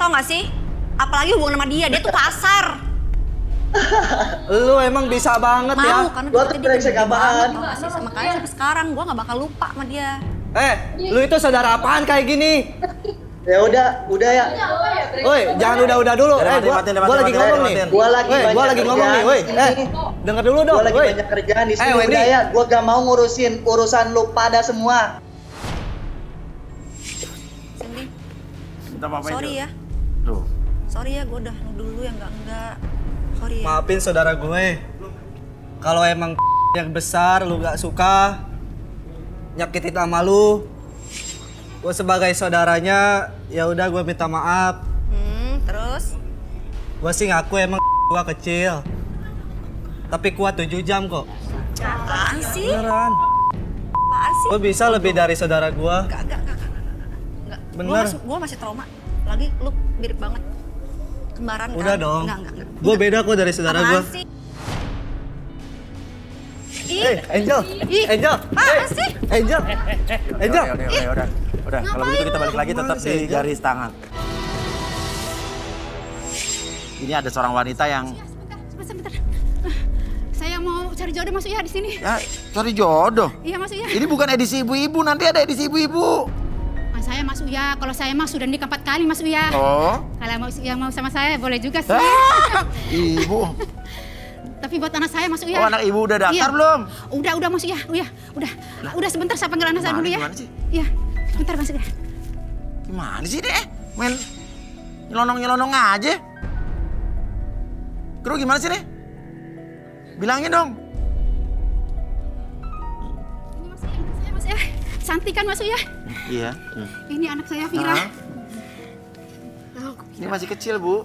tau gak sih? Apalagi hubungan sama dia tuh kasar. Lu emang bisa banget ya. Karena gua tuh brengsek apaan? Makanya sampai sekarang gua gak bakal lupa sama dia. Lu itu saudara apaan kayak gini? Ya udah ya. Woi, jangan udah dulu. Gua lagi ngomong nih. Gua lagi ngomong nih, woi. Denger dulu dong. Gua lagi banyak kerjaan di sini. Udah ya, gua gak mau ngurusin urusan lu pada semua. Cindy. Sorry ya. Sorry ya, gua udah nuduh lu yang enggak. Sorry ya. Maafin saudara gue. Kalau emang yang besar lu gak suka nyakitin sama lu, gue sebagai saudaranya ya udah gue minta maaf. Terus? Gue sih ngaku emang gue kecil, tapi kuat 7 jam kok. Apaan sih? Beneran. Apaan sih? Gue bisa lebih dari saudara gue. Enggak. Bener. Gue masih trauma. Lagi lu mirip banget. Kembaran kan? Udah dong. Enggak. Gue beda kok dari saudara gue. Angel. Apaan sih? Angel. Udah. Kalau begitu kita balik lagi tetap di garis tangan. Ini ada seorang wanita yang Sebentar. Saya mau cari jodoh Mas Uya di sini. Ya, cari jodoh. Iya Mas Uya. Ini bukan edisi ibu-ibu, nanti ada edisi ibu-ibu. Saya Mas Uya, kalau saya mah sudah nikah 4 kali Mas Uya. Oh. Kalau Mas Uya mau sama saya boleh juga sih. Ibu. Tapi buat anak saya Mas Uya. Oh, anak ibu udah daftar belum? Udah Mas Uya. Udah sebentar saya panggil anak saya dulu ya. Gimana sih? Iya, sebentar Mas Uya. Gimana sih deh? Main nyelonong aja. Kru gimana sih deh? Bilangin dong. Ini Mas Uya. Santi kan Mas Uya? Iya. Ini anak saya Vira. Ini masih kecil, Bu.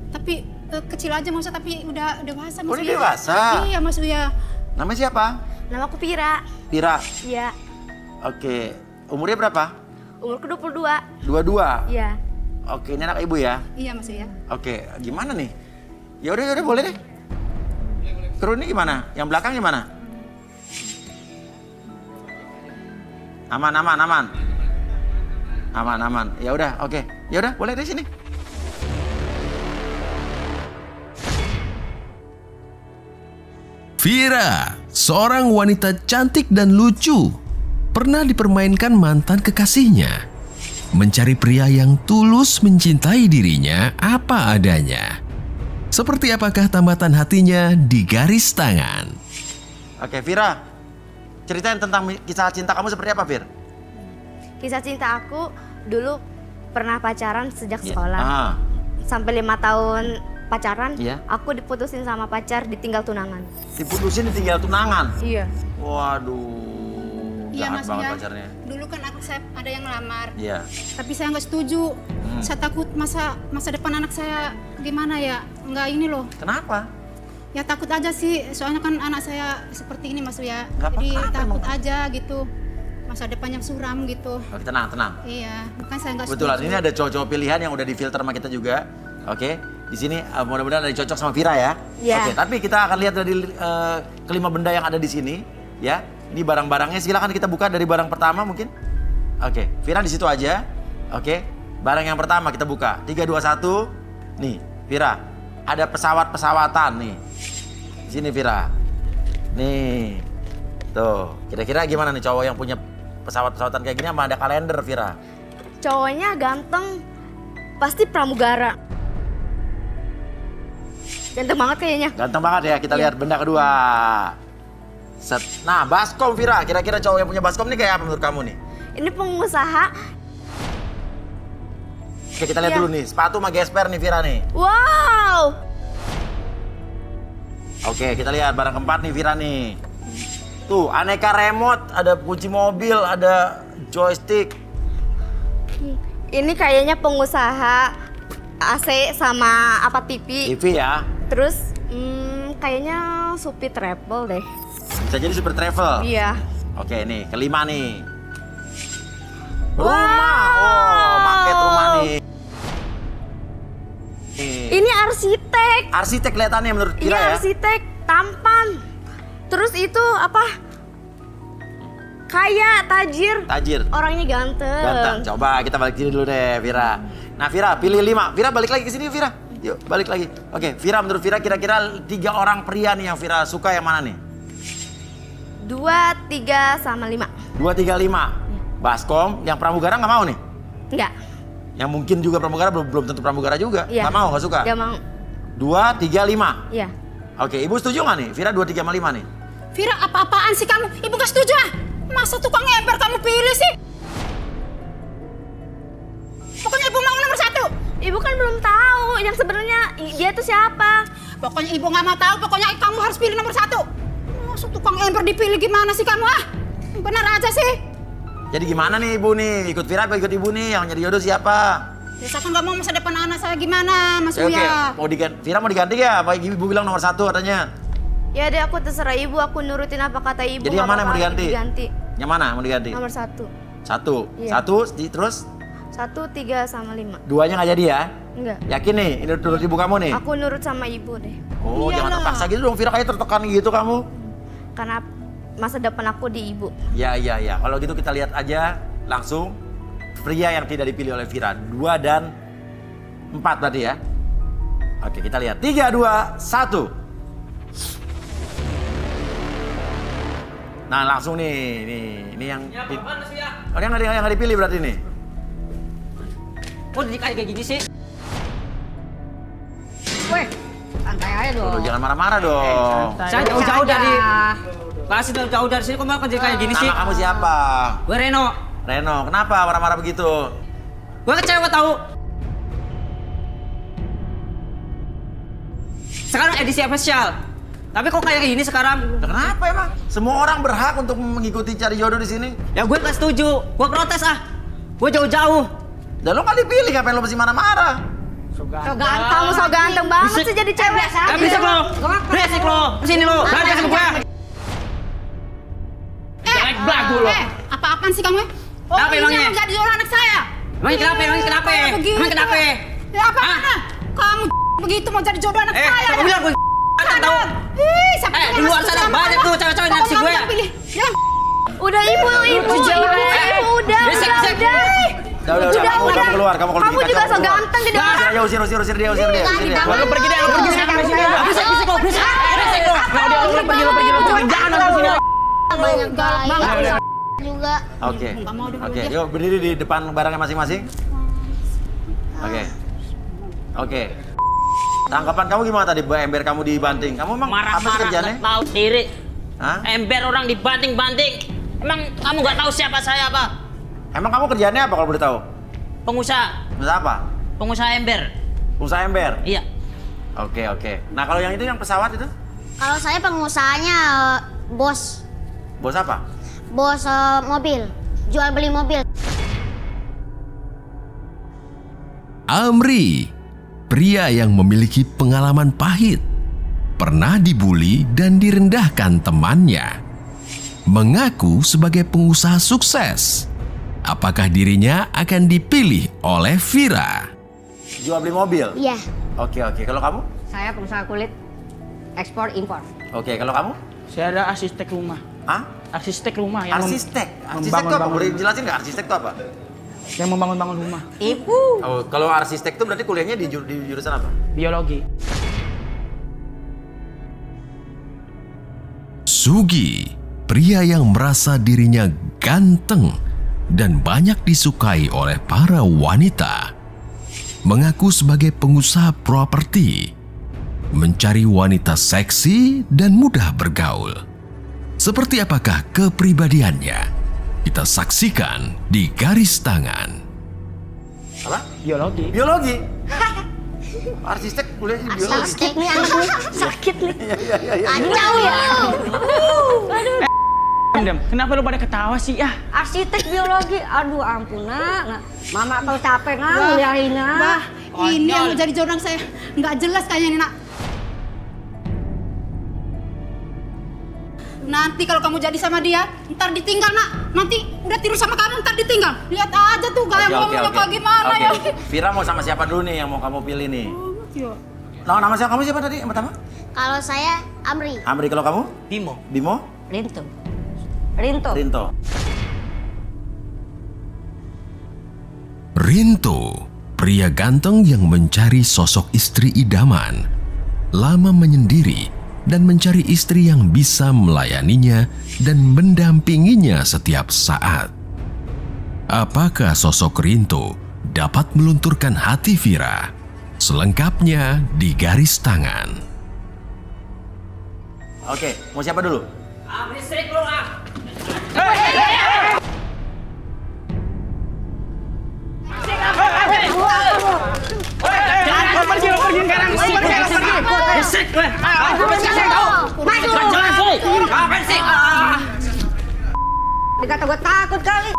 Tapi kecil aja Mas, tapi udah dewasa Mas. Oh, ini dewasa? Iya Mas Uya. Namanya siapa? Nama aku Pira. Pira? Iya. Oke, umurnya berapa? Umurku 22. 22? Iya. Oke, ini anak ibu ya? Iya Mas Uya. Oke, gimana nih? Ya udah boleh deh. Kru ini gimana? Yang belakang gimana? Aman. Ya udah, oke. Ya udah, boleh di sini. Vira, seorang wanita cantik dan lucu, pernah dipermainkan mantan kekasihnya. Mencari pria yang tulus mencintai dirinya apa adanya. Seperti apakah tambatan hatinya di garis tangan? Oke, Vira. Ceritain tentang kisah cinta kamu seperti apa, Fir? Kisah cinta aku dulu pernah pacaran sejak sekolah. Sampai 5 tahun pacaran, aku diputusin sama pacar, ditinggal tunangan. Diputusin, ditinggal tunangan? Iya. Waduh, Iya jahat Mas banget Uya. pacarnya. Dulu kan saya ada yang ngelamar. Iya. Tapi saya nggak setuju. Saya takut masa depan anak saya gimana ya? Nggak ini loh. Kenapa? Ya takut aja sih, soalnya kan anak saya seperti ini Mas Uya. Gak Jadi apa-apa, takut emang. aja gitu. Masa depannya suram gitu. Oke, tenang. Iya, makanya saya nggak setuju. Kebetulan ini ada cowok-cowok pilihan yang udah difilter sama kita juga. Oke, di sini mudah-mudahan ada cocok sama Vira ya. Iya. Oke, tapi kita akan lihat dari kelima benda yang ada di sini, ya. Ini barang-barangnya, silakan kita buka dari barang pertama mungkin. Oke, Vira di situ aja. Oke, barang yang pertama kita buka. 3, 2, 1. Nih, Vira, ada pesawat-pesawatan nih. Di sini Vira. Nih. Tuh, kira-kira gimana nih cowok yang punya pesawat-pesawatan kayak gini sama ada kalender, Vira? Cowoknya ganteng, pasti pramugara. Ganteng banget kayaknya. Ganteng banget ya, kita lihat benda kedua. Set. Nah, baskom Vira, kira-kira cowok yang punya baskom nih kayak apa menurut kamu nih? Ini pengusaha. Oke, kita lihat dulu nih, sepatu sama gesper nih Vira nih. Wow. Oke, kita lihat barang keempat nih Vira nih. Tuh, aneka remote, ada kunci mobil, ada joystick. Ini kayaknya pengusaha AC sama apa TV. TV ya. Terus kayaknya supir travel deh. Bisa jadi super travel. Iya. Oke, nih kelima nih. Wow. Rumah. Oh, market rumah nih. Ini arsitek. Arsitek kelihatannya menurut Vira ya. Iya, arsitek, tampan. Terus itu apa? Kaya, tajir. Tajir. Orangnya ganteng. Ganteng. Coba kita balik sini dulu deh, Vira. Nah, Vira pilih 5. Vira balik lagi ke sini, Vira. Yuk, balik lagi. Oke, Vira menurut Vira kira-kira 3 orang pria nih yang Vira suka yang mana nih? 2, 3, sama 5. 2, 3, 5. Baskom, yang pramugara nggak mau nih? Enggak. Yang mungkin juga pramugara belum tentu pramugara juga. Iya. Nggak mau, nggak suka? Nggak mau. 2, 3, 5. Iya. Oke, ibu setuju nggak nih? Vira 2, 3, sama 5 nih. Vira, apa-apaan sih kamu? Ibu nggak setuju ah? Masa tukang ember kamu pilih sih? Pokoknya ibu mau nomor 1. Ibu kan belum tahu yang sebenarnya dia tuh siapa. Pokoknya ibu nggak mau tahu. Pokoknya kamu harus pilih nomor 1. Masa tukang ember dipilih gimana sih kamu ah? Benar aja sih. Jadi gimana nih ibu nih? Ikut Vira apa ikut ibu nih? Yang nyari jodoh siapa? Ya saya kan nggak mau masa depan anak saya gimana, Mas Oke, Uya. mau diganti? Vira mau diganti ya? Apa ibu bilang nomor 1 katanya? Ya deh, aku terserah ibu, aku nurutin apa kata ibu. Jadi yang mana yang mau diganti? Diganti. Yang mana mau diganti? Nomor 1. 1. Iya. 1 terus? 1, 3, sama 5. 2-nya nggak jadi ya? Enggak. Yakin nih? Ini nurut ibu kamu nih? Aku nurut sama ibu deh. Oh, jangan terpaksa gitu dong. Vira kayak tertekan gitu kamu. Karena masa depan aku di ibu. Ya. Kalau gitu kita lihat aja langsung pria yang tidak dipilih oleh Vira. 2 dan 4 tadi ya. Oke, kita lihat. 3, 2, 1. Nah, langsung nih. Ini yang... Oh, yang nggak dipilih berarti nih. Kok jadi kayak gini sih? Weh, santai aja dong. Tuh, jangan marah-marah dong. Saya jauh-jauh dari... Kasih jauh dari sini, kok malah jadi kayak gini sih? Nama kamu siapa? Gue Reno. Reno, kenapa marah-marah begitu? Gue kecewa tahu. Sekarang edisi spesial. Tapi kok kayak gini sekarang? Kenapa emang? Semua orang berhak untuk mengikuti cari jodoh di sini. Ya gue nggak setuju. Gue protes ah. Gue jauh-jauh. Dan lo nggak dipilih, ngapain lo masih marah-marah? So ganteng banget sih jadi cewek. Berisik lo. Berisik lo. Sini lo. Balik sama gue. Jelek belagu lo. Apa-apaan sih kamu? Oh, Apa ini emangnya? yang jadi jodoh anak saya. Emangnya kenapa? Emang kenapa? Ya apa? Kamu begitu mau jadi jodoh anak saya. Siapa bilang gue ganteng tau? Di luar sana banyak tuh cewek-cewek yang naksir gue. Udah ibu udah. Udah, kamu keluar. Kamu juga so ganteng di depan. Ya, usir dia. Lo pergi deh, berisik lo. Lo pergi. Jangan nonton sini. Banyak banget juga. Oke, yuk berdiri di depan barangnya masing-masing. Oke. Tanggapan kamu gimana tadi, ember kamu dibanting? Kamu emang apa sih kerjanya? Tahu diri. Hah? Ember orang dibanting-banting. Emang kamu nggak tahu siapa saya apa? Emang kamu kerjanya apa kalau boleh tahu? Pengusaha. Pengusaha apa? Pengusaha ember. Pengusaha ember? Iya. Oke. Nah kalau yang itu yang pesawat itu? Kalau saya pengusahanya bos. Bos apa? Bos mobil. Jual beli mobil. Amri, pria yang memiliki pengalaman pahit, pernah dibully dan direndahkan temannya, mengaku sebagai pengusaha sukses. Apakah dirinya akan dipilih oleh Vira? Jual beli mobil? Iya. Oke. Kalau kamu? Saya pengusaha kulit, ekspor impor. Oke, kalau kamu? Saya ada asisten rumah. Hah? Asisten rumah yang Asisten itu apa? Boleh jelasin nggak asisten itu apa? Yang membangun rumah. Ibu. Oh, kalau arsitek itu berarti kuliahnya di jurusan apa? Biologi. Sugi, pria yang merasa dirinya ganteng dan banyak disukai oleh para wanita, mengaku sebagai pengusaha properti, mencari wanita seksi dan mudah bergaul. Seperti apakah kepribadiannya? Kita saksikan di Garis Tangan. Apa? Biologi. Arsitek kuliahnya biologi. Sakit nih anak nih. Sakit nih. Kacau ya. Dem, kenapa lu pada ketawa sih? Arsitek biologi. Aduh ampun nak. Mama kalau capek ngeliahin Bah, ini yang mau jadi jodoh saya. Nggak jelas kayaknya nih nak. Nanti kalau kamu jadi sama dia, ntar ditinggal nak. Nanti udah tidur sama kamu, ntar ditinggal. Lihat aja tuh gaya ngomongnya kayak gimana ya. Vira mau sama siapa dulu nih yang mau kamu pilih nih? Nama siapa kamu siapa tadi yang pertama? Kalau saya Amri. Amri, kalau kamu? Bimo? Rinto, pria ganteng yang mencari sosok istri idaman, lama menyendiri dan mencari istri yang bisa melayaninya dan mendampinginya setiap saat. Apakah sosok Rinto dapat melunturkan hati Vira? Selengkapnya di Garis Tangan. Oke, mau siapa dulu? Berisik lo ah. Dikata gue takut kali.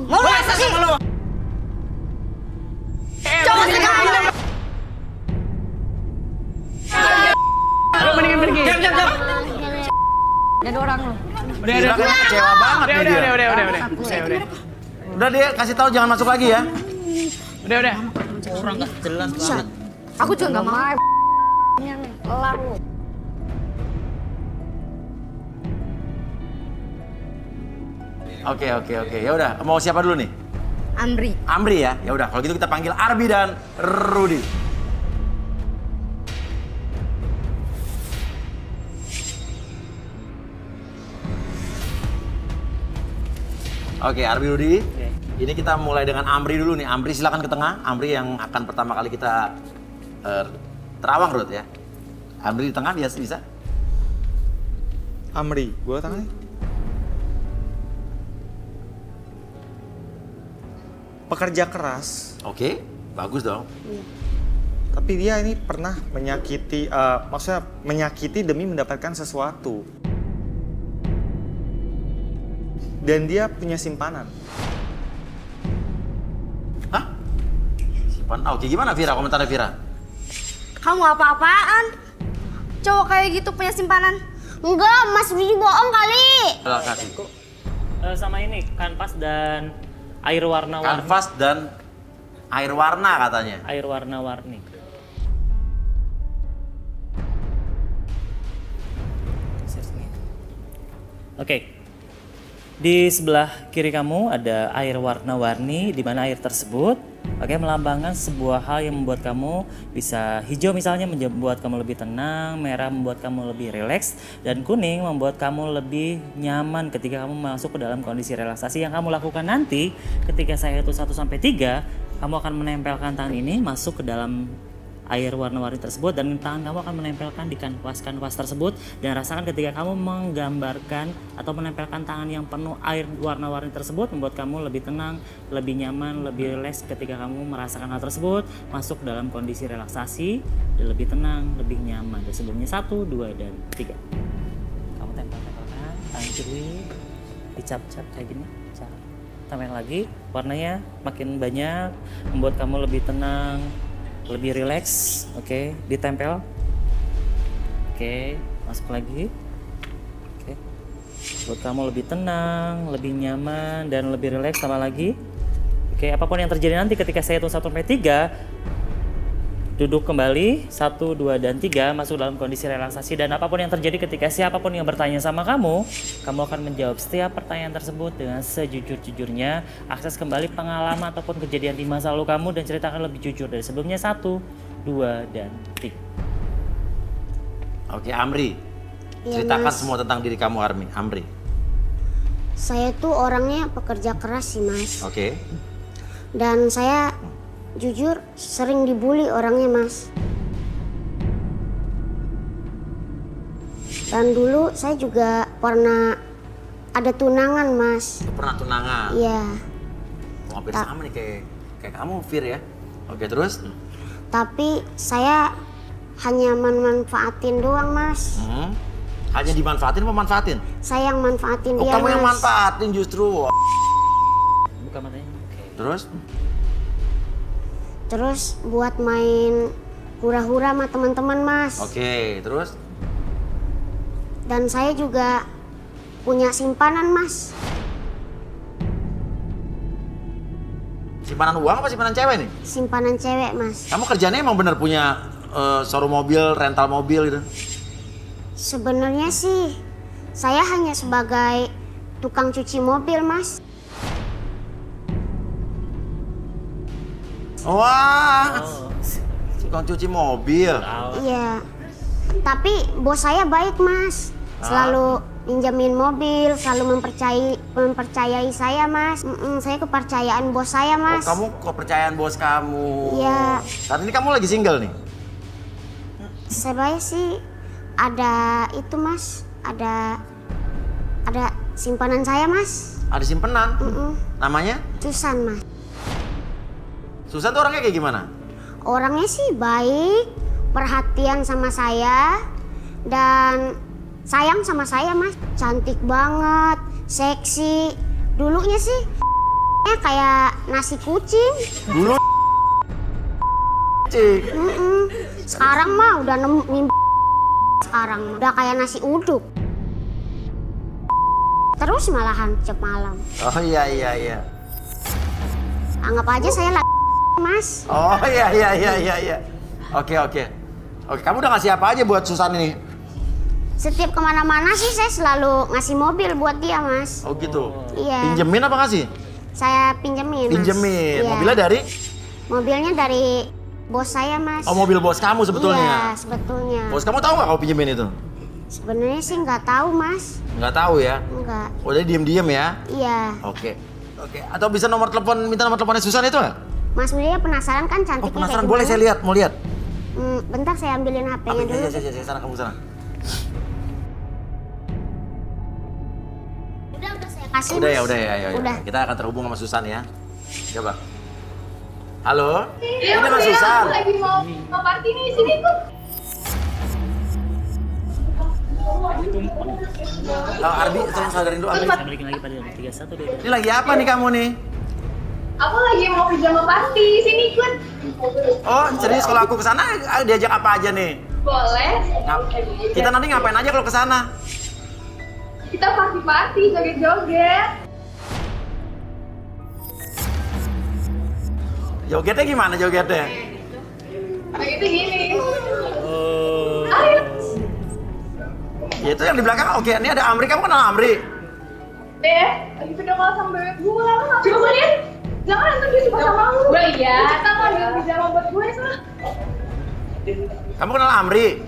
Mau lu apa sih? Coba sekali. Lu mendingan pergi. Diam. Jadi orang lu. Vira kan kecewa banget nih dia. Udah. Udah dia kasih tahu jangan masuk lagi ya. Udah. Orang nggak jelas banget. Aku juga nggak mau. Elang lu. Oke. Ya udah, mau siapa dulu nih? Amri ya. Ya udah, kalau gitu kita panggil Arbi dan Rudi. Oke, Arbi Rudi. Ini kita mulai dengan Amri dulu nih. Amri silakan ke tengah. Amri yang akan pertama kali kita terawang, Rud ya. Amri di tengah bisa? Amri, gua tangannya. Pekerja keras. Oke, bagus dong. Tapi dia ini pernah menyakiti, maksudnya menyakiti demi mendapatkan sesuatu. Dan dia punya simpanan. Oke, gimana Vira? Komentarnya Vira? Kamu apa-apaan? Cowok kayak gitu punya simpanan? Enggak, Mas Widi bohong kali. Kasih. Sama ini, kanvas dan air warna-warni. Kanvas dan air warna katanya. Air warna-warni. Oke. Di sebelah kiri kamu ada air warna-warni, di mana air tersebut melambangkan sebuah hal yang membuat kamu bisa hijau misalnya membuat kamu lebih tenang, merah membuat kamu lebih rileks, dan kuning membuat kamu lebih nyaman ketika kamu masuk ke dalam kondisi relaksasi yang kamu lakukan nanti. Ketika saya hitung 1 sampai 3, kamu akan menempelkan tangan ini masuk ke dalam air warna-warni tersebut dan tangan kamu akan menempelkan di kanvas tersebut, dan rasakan ketika kamu menggambarkan atau menempelkan tangan yang penuh air warna-warni tersebut membuat kamu lebih tenang, lebih nyaman, lebih rileks ketika kamu merasakan hal tersebut, masuk dalam kondisi relaksasi dan lebih tenang, lebih nyaman. Dan sebelumnya 1, 2, dan 3. Kamu tempel-tempelkan tangan kiri, dicap-cap kayak gini, tempel lagi, warnanya makin banyak, membuat kamu lebih tenang, lebih rileks. Oke, ditempel. Oke, masuk lagi. Oke, buat kamu lebih tenang, lebih nyaman, dan lebih rileks. Tambah lagi. Oke, apapun yang terjadi nanti ketika saya hitung 1 sampai 3, duduk kembali 1, 2, dan 3, masuk dalam kondisi relaksasi, dan apapun yang terjadi ketika siapapun yang bertanya sama kamu akan menjawab setiap pertanyaan tersebut dengan sejujur-jujurnya. Akses kembali pengalaman ataupun kejadian di masa lalu kamu dan ceritakan lebih jujur dari sebelumnya. 1, 2, dan 3. Oke, Amri. Ya, ceritakan Mas. semua tentang diri kamu, Amri. Saya tuh orangnya pekerja keras sih, Mas. Oke. Dan saya jujur sering dibully orangnya, Mas. Dan dulu saya juga pernah ada tunangan, Mas. Pernah tunangan? Iya. Hampir sama nih kayak kamu, Fir ya. Oke, terus? Tapi saya hanya manfaatin doang, Mas. Hanya dimanfaatin apa manfaatin? Saya yang manfaatin dia, kamu Mas. yang manfaatin justru. Buka matanya. Terus? Terus buat main hura-hura sama teman-teman, Mas. Oke, terus? Dan saya juga punya simpanan, Mas. Simpanan uang apa simpanan cewek nih? Simpanan cewek, Mas. Kamu kerjanya emang bener punya showroom mobil, rental mobil gitu? Sebenarnya sih saya hanya sebagai tukang cuci mobil, Mas. Wah, tukang cuci mobil. Iya. Tapi bos saya baik, Mas. Selalu pinjamin mobil, selalu mempercayai saya, Mas. Saya kepercayaan bos saya, Mas. Oh, kamu kepercayaan bos kamu. Iya. Saat ini kamu lagi single nih? Saya sih ada itu, Mas. Ada simpanan saya, Mas. Ada simpanan? Namanya? Susan, Mas. Susan tuh orangnya kayak gimana? Orangnya sih baik, perhatian sama saya, dan sayang sama saya, Mas. Cantik banget, seksi. Dulunya sih kayak nasi kucing. Dulu kucing. Sekarang mah udah sekarang udah kayak nasi uduk. Terus malahan tiap malam. Oh iya. Anggap aja saya Mas. Oh iya. Oke. Kamu udah ngasih apa aja buat Susan ini? Setiap kemana-mana sih saya selalu ngasih mobil buat dia, Mas. Oh gitu? Iya. Pinjemin apa ngasih? Saya pinjemin, Mas. Pinjemin? Iya. Mobilnya dari? Mobilnya dari bos saya, Mas. Oh, mobil bos kamu sebetulnya? Iya, sebetulnya. Bos kamu tahu nggak kalau pinjemin itu? Sebenarnya sih nggak tahu, Mas. Nggak tahu ya? Enggak. Oh, jadi diem-diem ya? Iya. Oke. Atau bisa minta nomor teleponnya Susan itu nggak? Mas Widya penasaran kan cantiknya kayak penasaran? gimana? Boleh saya lihat? Mau lihat? Bentar saya ambilin HP-nya dulu. Iya, sana kamu sana. Udah saya kasih, Udah Mas. ya. Udah. Kita akan terhubung sama Susan ya. Coba. Halo? Iya, Ini Mas Susan. lagi mau party nih, sini ikut. Arbi, tolong sadarin dulu Arbi. Saya balikin lagi pada 31 deh. Ini lagi apa nih kamu nih? Aku lagi mau pijama party, sini ikut. Oh, serius kalau aku kesana diajak apa aja nih? Boleh. Kita nanti ngapain aja kalau kesana? Kita party-party, joget-joget. Jogetnya gimana jogetnya? Jogetnya gini. Ayo. Ya itu yang di belakang, oke, ini ada Amri, kamu kenal Amri? Lagi pedokal sama bebek gue. Coba lihat. Jangan nanti dia suka sama lu. Iya. Kita ngambil pijama buat gue sana. Kamu kenal Amri?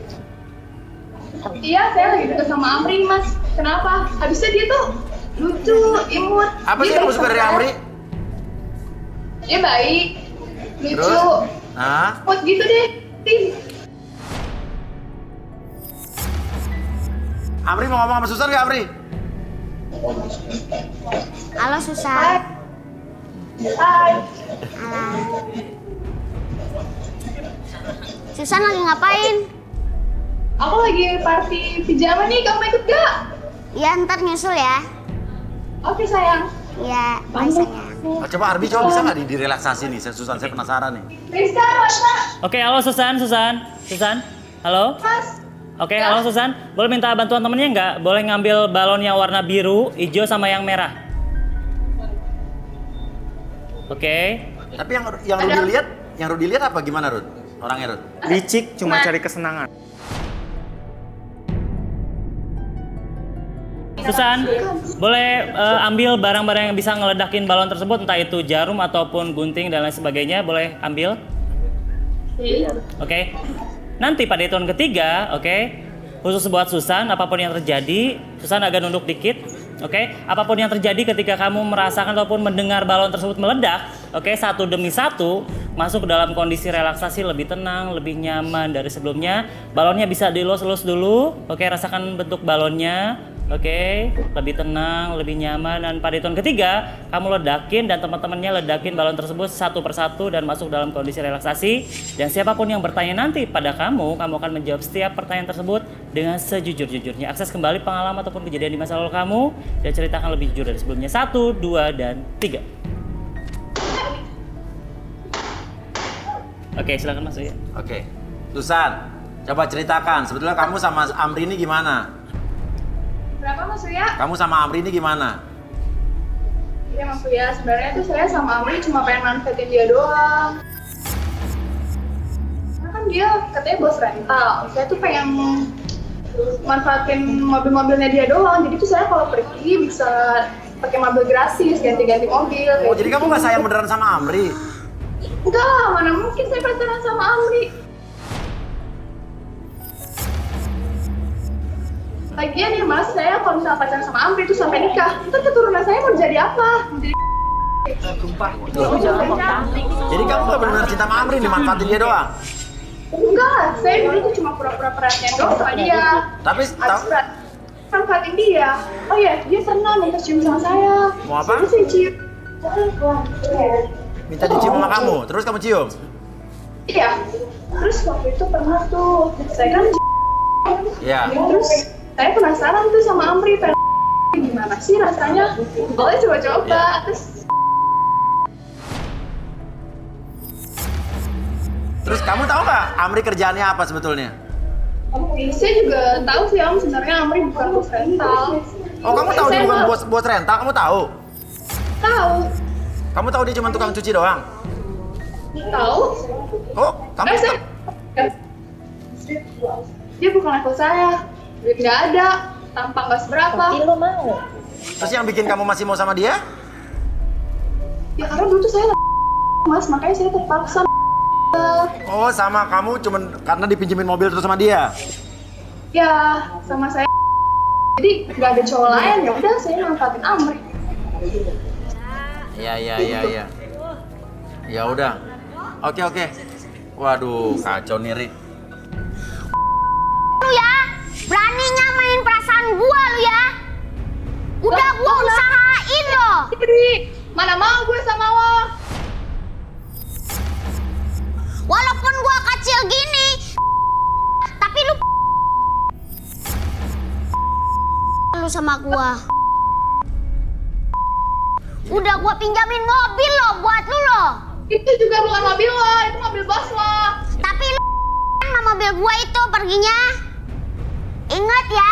Iya, saya lagi deket sama Amri, Mas. Kenapa? Habisnya dia tuh lucu, imut. Apa sih yang kamu suka dari Amri? Dia baik, lucu. Terus? Hah? Imut gitu deh. Amri mau ngomong sama Susan nggak, Amri? Halo Susan. Hai. Halo. Susan lagi ngapain? Aku lagi party pijama nih, kamu ikut gak? Iya, ntar nyusul ya. Oke sayang. Iya, bye sayang. Coba Arbi, coba bisa nggak direlaksasi nih, Susan, saya penasaran nih. Rizka, Masa. Oke, halo Susan. Halo? Mas. Oke, halo Susan. Boleh minta bantuan temennya nggak? Boleh ngambil balon yang warna biru, hijau, sama yang merah. Oke. Tapi yang Rudi lihat apa gimana, Rud? Orangnya, Rud? Licik, cuma cari kesenangan. Susan, boleh ambil barang-barang yang bisa ngeledakin balon tersebut, entah itu jarum ataupun gunting dan lain sebagainya, boleh ambil? Oke. Nanti pada hitungan ketiga, khusus buat Susan, apapun yang terjadi, Susan agak nunduk dikit, apapun yang terjadi ketika kamu merasakan ataupun mendengar balon tersebut meledak, satu demi satu, masuk ke dalam kondisi relaksasi lebih tenang, lebih nyaman dari sebelumnya. Balonnya bisa dilus-lus dulu, rasakan bentuk balonnya. Lebih tenang, lebih nyaman, dan pada hitungan ketiga kamu ledakin dan teman-temannya ledakin balon tersebut satu persatu dan masuk dalam kondisi relaksasi. Dan siapapun yang bertanya nanti pada kamu akan menjawab setiap pertanyaan tersebut dengan sejujur-jujurnya. Akses kembali pengalaman ataupun kejadian di masa lalu kamu dan ceritakan lebih jujur dari sebelumnya. 1, 2, dan 3. Oke, silakan Mas Uya. Oke, Susan, coba ceritakan sebetulnya kamu sama Amri ini gimana? Berapa Mas Uya? Kamu sama Amri ini gimana? Iya Mas Uya, sebenarnya tuh saya sama Amri cuma pengen manfaatin dia doang. Karena kan dia katanya bos rental, saya tuh pengen manfaatin mobil-mobilnya dia doang. Jadi tuh saya kalau pergi bisa pakai mobil gratis, ganti-ganti mobil. Oh, jadi kamu nggak sayang beneran sama Amri? Enggak, mana mungkin saya pacaran sama Amri. Lagian ya Mas, saya kalau misalnya pacaran sama Amri itu sampai nikah, ntar keturunan saya mau jadi apa? Mau jadi Jadi kamu nggak benar-benar cinta sama Amri, dimanfaatin dia doang? Enggak, saya dulu tuh cuma pura-pura perhatian doang sama dia. Tapi manfaatin dia. Oh iya, dia pernah minta cium sama saya. Mau apa? Saya cium. Minta dicium sama kamu, terus kamu cium? Iya. Terus waktu itu pernah tuh, saya kan Iya. Terus saya penasaran tuh sama Amri, pengen gimana sih rasanya? Boleh coba-coba. Terus kamu tahu nggak Amri kerjaannya apa sebetulnya? Saya juga tahu sih Om, sebenarnya Amri bukan bos rental. Oh, kamu tahu dia bukan bos rental? Kamu tahu? Tahu. Kamu tahu dia cuma tukang cuci doang? Tahu. Oh, kamu tahu? Dia bukan level saya. Duit nggak ada, tampang nggak seberapa. Tapi lo mau. Terus yang bikin kamu masih mau sama dia? Ya karena dulu tuh saya Mas, makanya saya terpaksa. Oh, sama kamu cuman karena dipinjemin mobil terus sama dia? Ya, sama saya. Jadi nggak ada cowok lain, ya udah saya manfaatin Amri. Iya. Ya udah. Oke. Waduh, kacau nih, Ri. Lu ya, beraninya main perasaan gua lu ya. Udah gua usahain loh. Mana mau gue sama lo? Walaupun gua kecil gini, tapi lu sama gua. Udah gua pinjamin mobil lo buat lu lo. Itu juga bukan mobil lo, itu mobil bos lo. Tapi lu sama mobil gua itu perginya. Ingat ya,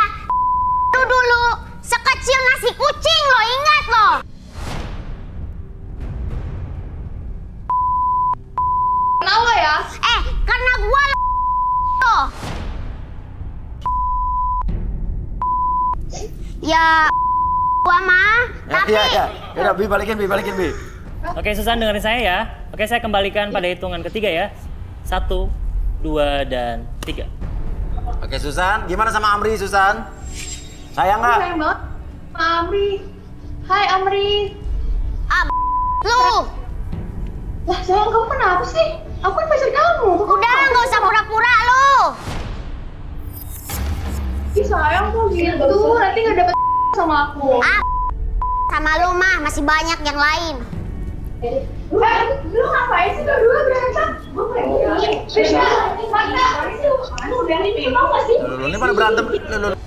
lu dulu sekecil nasi kucing lo, ingat lo. Kenapa ya? Karena gua lo. Ya, gua mah. Tapi. Iya. Udah, Bi, balikin, Bi. Oke, Susan dengerin saya ya. Oke, saya kembalikan pada hitungan ketiga ya. 1, 2, dan 3. Oke, Susan. Gimana sama Amri, Susan? Sayang nggak? Sayang banget. Amri. Hai, Amri. Lu. Lah, sayang kamu kenapa sih? Aku kan pacar kamu. Udah, nggak usah pura-pura lu. Ih, sayang kok gitu. Nanti nggak dapet sama aku. Sama lu mah masih banyak yang lain. Lu ngapain sih berdua berantem? Gue pergi. Mana? Lu udah nih, mau nggak sih? Lu ini pada berantem. Lu.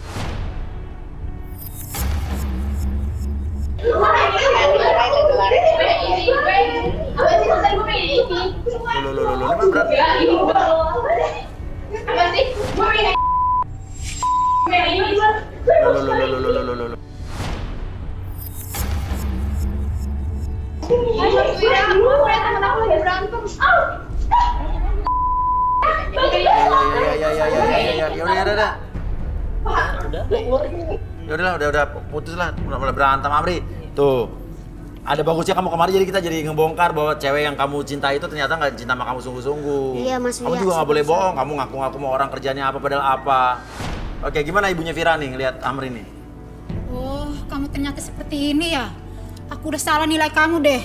Udah putus lah, udah berantem Amri. Tuh, ada bagusnya kamu kemarin jadi kita jadi ngebongkar bahwa cewek yang kamu cinta itu ternyata nggak cinta sama kamu sungguh-sungguh. Iya, Mas. Kamu juga nggak boleh bohong, kamu ngaku-ngaku mau orang kerjanya apa padahal apa. Oke, gimana ibunya Vira nih ngeliat Amri nih? Oh, kamu ternyata seperti ini ya? Aku udah salah nilai kamu deh.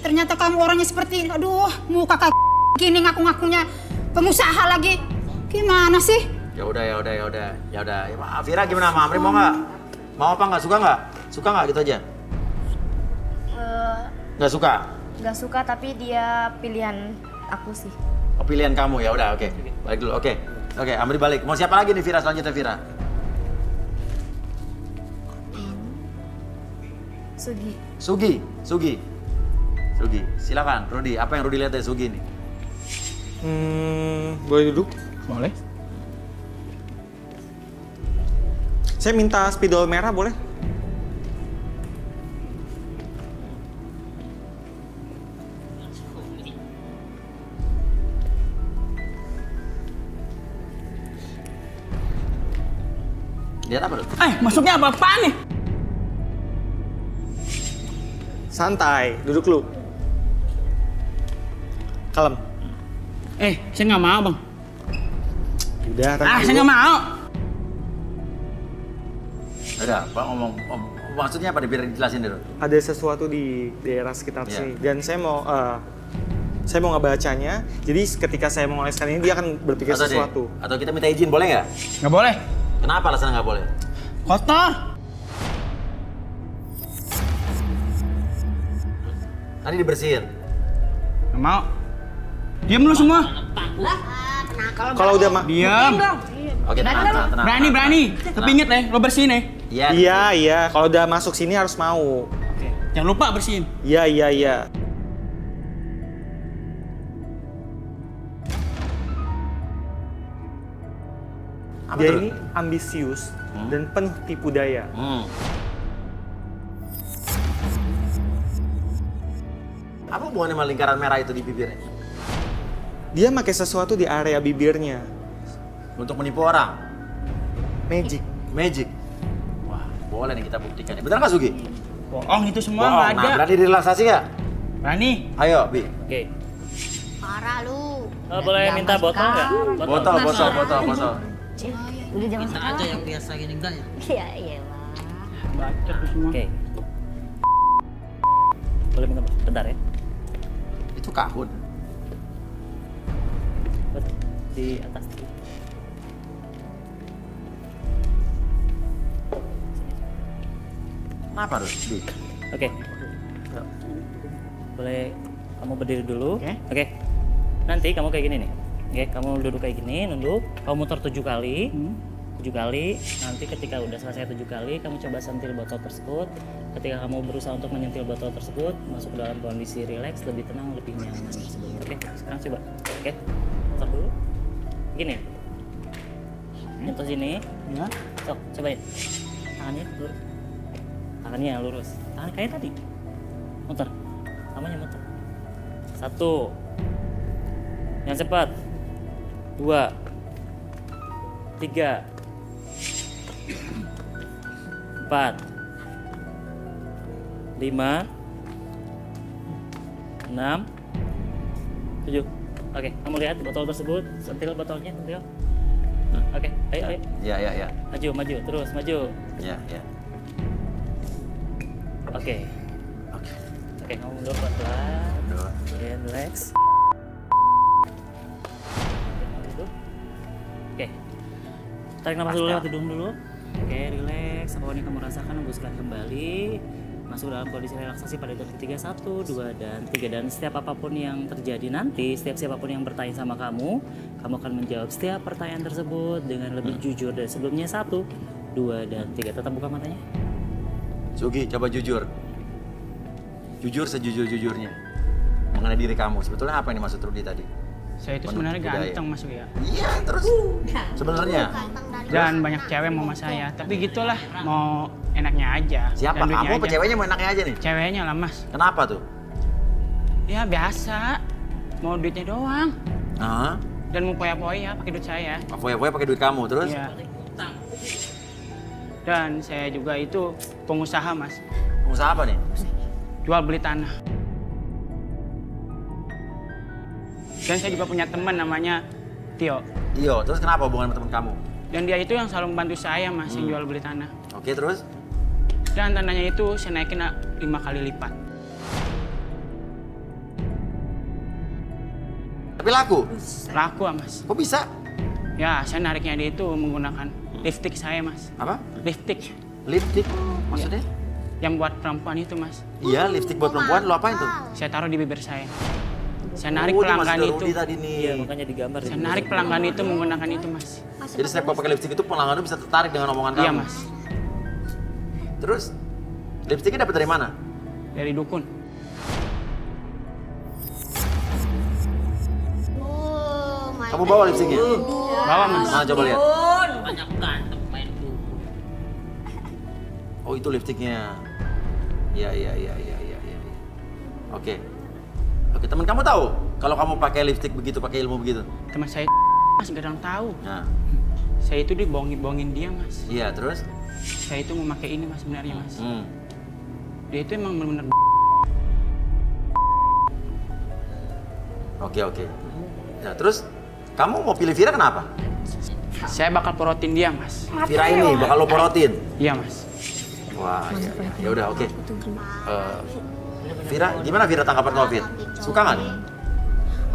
Ternyata kamu orangnya seperti ini. Aduh, muka kayak gini ngaku-ngakunya pengusaha lagi. Gimana sih? Ya udah. Vira gimana sama Amri, mau nggak? Mau apa nggak? Suka nggak? Suka nggak gitu aja? Nggak suka? Nggak suka, tapi dia pilihan aku sih. Oh, pilihan kamu ya udah, oke. Balik dulu, oke. Oke, Amri balik. Mau siapa lagi nih Vira selanjutnya Vira? Sugi. Silakan, Rudi. Apa yang Rudi lihat dari Sugi nih? Boleh duduk? Boleh. Saya minta spidol merah boleh? Lihat apa, Dut? Masuknya apa-apaan nih? Santai, duduk lu. Kalem. Saya nggak mau, Bang. Udah, Saya nggak mau. Udah, Pak ngomong. Maksudnya apa? Biar dijelasin dulu. Ada sesuatu di daerah sekitar sini. Dan saya mau ngebacanya. Jadi ketika saya mengoleskan ini, dia akan berpikir sesuatu. Atau kita minta izin, boleh nggak? Nggak boleh. Kenapa alasannya nggak boleh? Kotor. Nanti dibersihin. Nggak mau. Diam lu semua. Kalau udah diam. Oke, tenang. Berani. Tapi inget deh, lo bersihin ya. Iya. Kalau udah masuk sini harus mau. Oke. Jangan lupa bersihin. Iya. Dia ini ambisius dan penuh tipu daya. Apa hubungannya sama lingkaran merah itu di bibirnya? Dia pakai sesuatu di area bibirnya. Untuk menipu orang? Magic. Wah, boleh nih kita buktikan. Bener nggak, Sugi? Bohong itu semua nggak ada. Nah, berani direlaksasi nggak? Berani. Ayo, Bi. Oke. Parah lu. Boleh minta botol nggak? Botol. Udah jangan minta aja yang biasa gini enggak ya? Iya lah. Bacot tuh semua. Oke. Boleh minta bentar ya? Itu kahun. Di atas. Apa harus Bi? Oke. Boleh kamu berdiri dulu. Oke. Nanti kamu kayak gini nih. Oke, kamu duduk kayak gini, nunduk. Kamu muter 7 kali. 7 kali. Nanti ketika udah selesai 7 kali, kamu coba sentil botol tersebut. Ketika kamu berusaha untuk menyentil botol tersebut, masuk ke dalam kondisi rileks, lebih tenang, lebih nyaman sebelumnya. Oke, sekarang coba. Oke, putar dulu. Gini ya. Nyentuh sini. Ya. Sok, cobain. Tangannya lurus. Tangannya lurus. Tangan kayak tadi. Muter. Namanya muter. 1. Yang cepat. 2. 3. 4. 5. 6. 7. Oke, kamu lihat botol tersebut, sentil botolnya, sentil. Oke, ayo. Ya. Maju, terus maju. Ya. Oke, kamu mundur pelan-pelan. Oke, relax. Oke, tarik nafas dulu lewat hidung dulu. Oke, relax. Apapun yang kamu rasakan, hembuskan kembali. Masuk dalam kondisi relaksasi pada detik ketiga, 1, 2, dan 3. Dan setiap apapun yang terjadi nanti, setiap siapapun yang bertanya sama kamu akan menjawab setiap pertanyaan tersebut dengan lebih jujur dari sebelumnya. 1, 2, dan 3. Tetap buka matanya. Sugi, coba jujur. Jujur sejujur-jujurnya mengenai diri kamu. Sebetulnya apa yang dimaksud Rudy tadi? Saya itu sebenarnya ganteng Mas Uya. Iya, terus sebenarnya. Dan banyak cewek mau sama saya, tapi gitulah, mau enaknya aja. Siapa? Kamu apa ceweknya mau enaknya aja nih? Ceweknya lah Mas. Kenapa tuh? Ya biasa, mau duitnya doang. Nah. Dan mau poya-poya pakai duit saya. Poya-poya pakai duit kamu, terus? Iya. Dan saya juga itu pengusaha Mas. Pengusaha apa nih? Jual beli tanah. Dan saya juga punya teman namanya Tio. Tio, terus kenapa hubungan sama teman kamu? Dan dia itu yang selalu membantu saya Mas, yang jual beli tanah. Oke, terus? Dan tanahnya itu saya naikin 5 kali lipat. Tapi laku? Laku Mas. Kok bisa? Ya, saya nariknya dia itu menggunakan lipstick saya Mas. Apa? Lipstick. Lipstick? Maksudnya? Yang buat perempuan itu Mas. Iya, lipstick buat perempuan, lo apain tuh? Saya taruh di bibir saya. Saya narik pelanggan itu. Tadi nih. Iya, makanya digambar. Saya narik pelanggan itu menggunakan itu Mas. Jadi setiap kau pakai lipstick itu pelanggan itu bisa tertarik dengan omongan kamu? Iya Mas. Terus, lipsticknya dapat dari mana? Dari dukun. Kamu bawa lipsticknya? Bawa Mas. Mana coba lihat. Banyak ganteng main dukun. Oh itu lipsticknya. Iya. Oke, teman kamu tahu kalau kamu pakai lipstick begitu, pakai ilmu begitu? Teman saya Mas nggak ada yang tahu. Nah. Saya itu dibohongin dia Mas. Iya, terus? Saya itu mau pakai ini Mas sebenarnya Mas. Dia itu emang benar-benar. Oke. Ya, terus kamu mau pilih Vira kenapa? Saya bakal porotin dia Mas. Vira ini bakal lo porotin? Iya Mas. Wah, ya udah oke. Vira, gimana Vira tanggapan kamu, Vira? Suka nggak?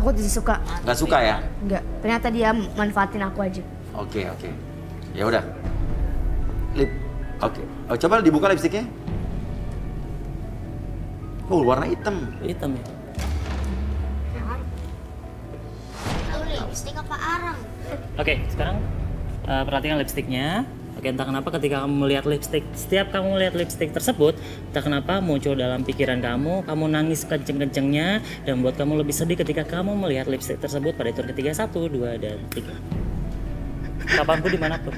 Aku tidak suka. Nggak suka ya? Nggak. Ternyata dia manfaatin aku aja. Oke. Ya udah. Oke. Oh, coba dibuka lipstiknya. Oh, warna hitam. Hitam ya. Lipstik apa arang? Oke, sekarang perhatikan lipstiknya. Oke, entah kenapa ketika kamu melihat lipstik, setiap kamu melihat lipstik tersebut, entah kenapa muncul dalam pikiran kamu nangis kenceng-kencengnya dan membuat kamu lebih sedih ketika kamu melihat lipstik tersebut pada hitungan ketiga, 1, 2, dan 3. Kapanpun dimanapun.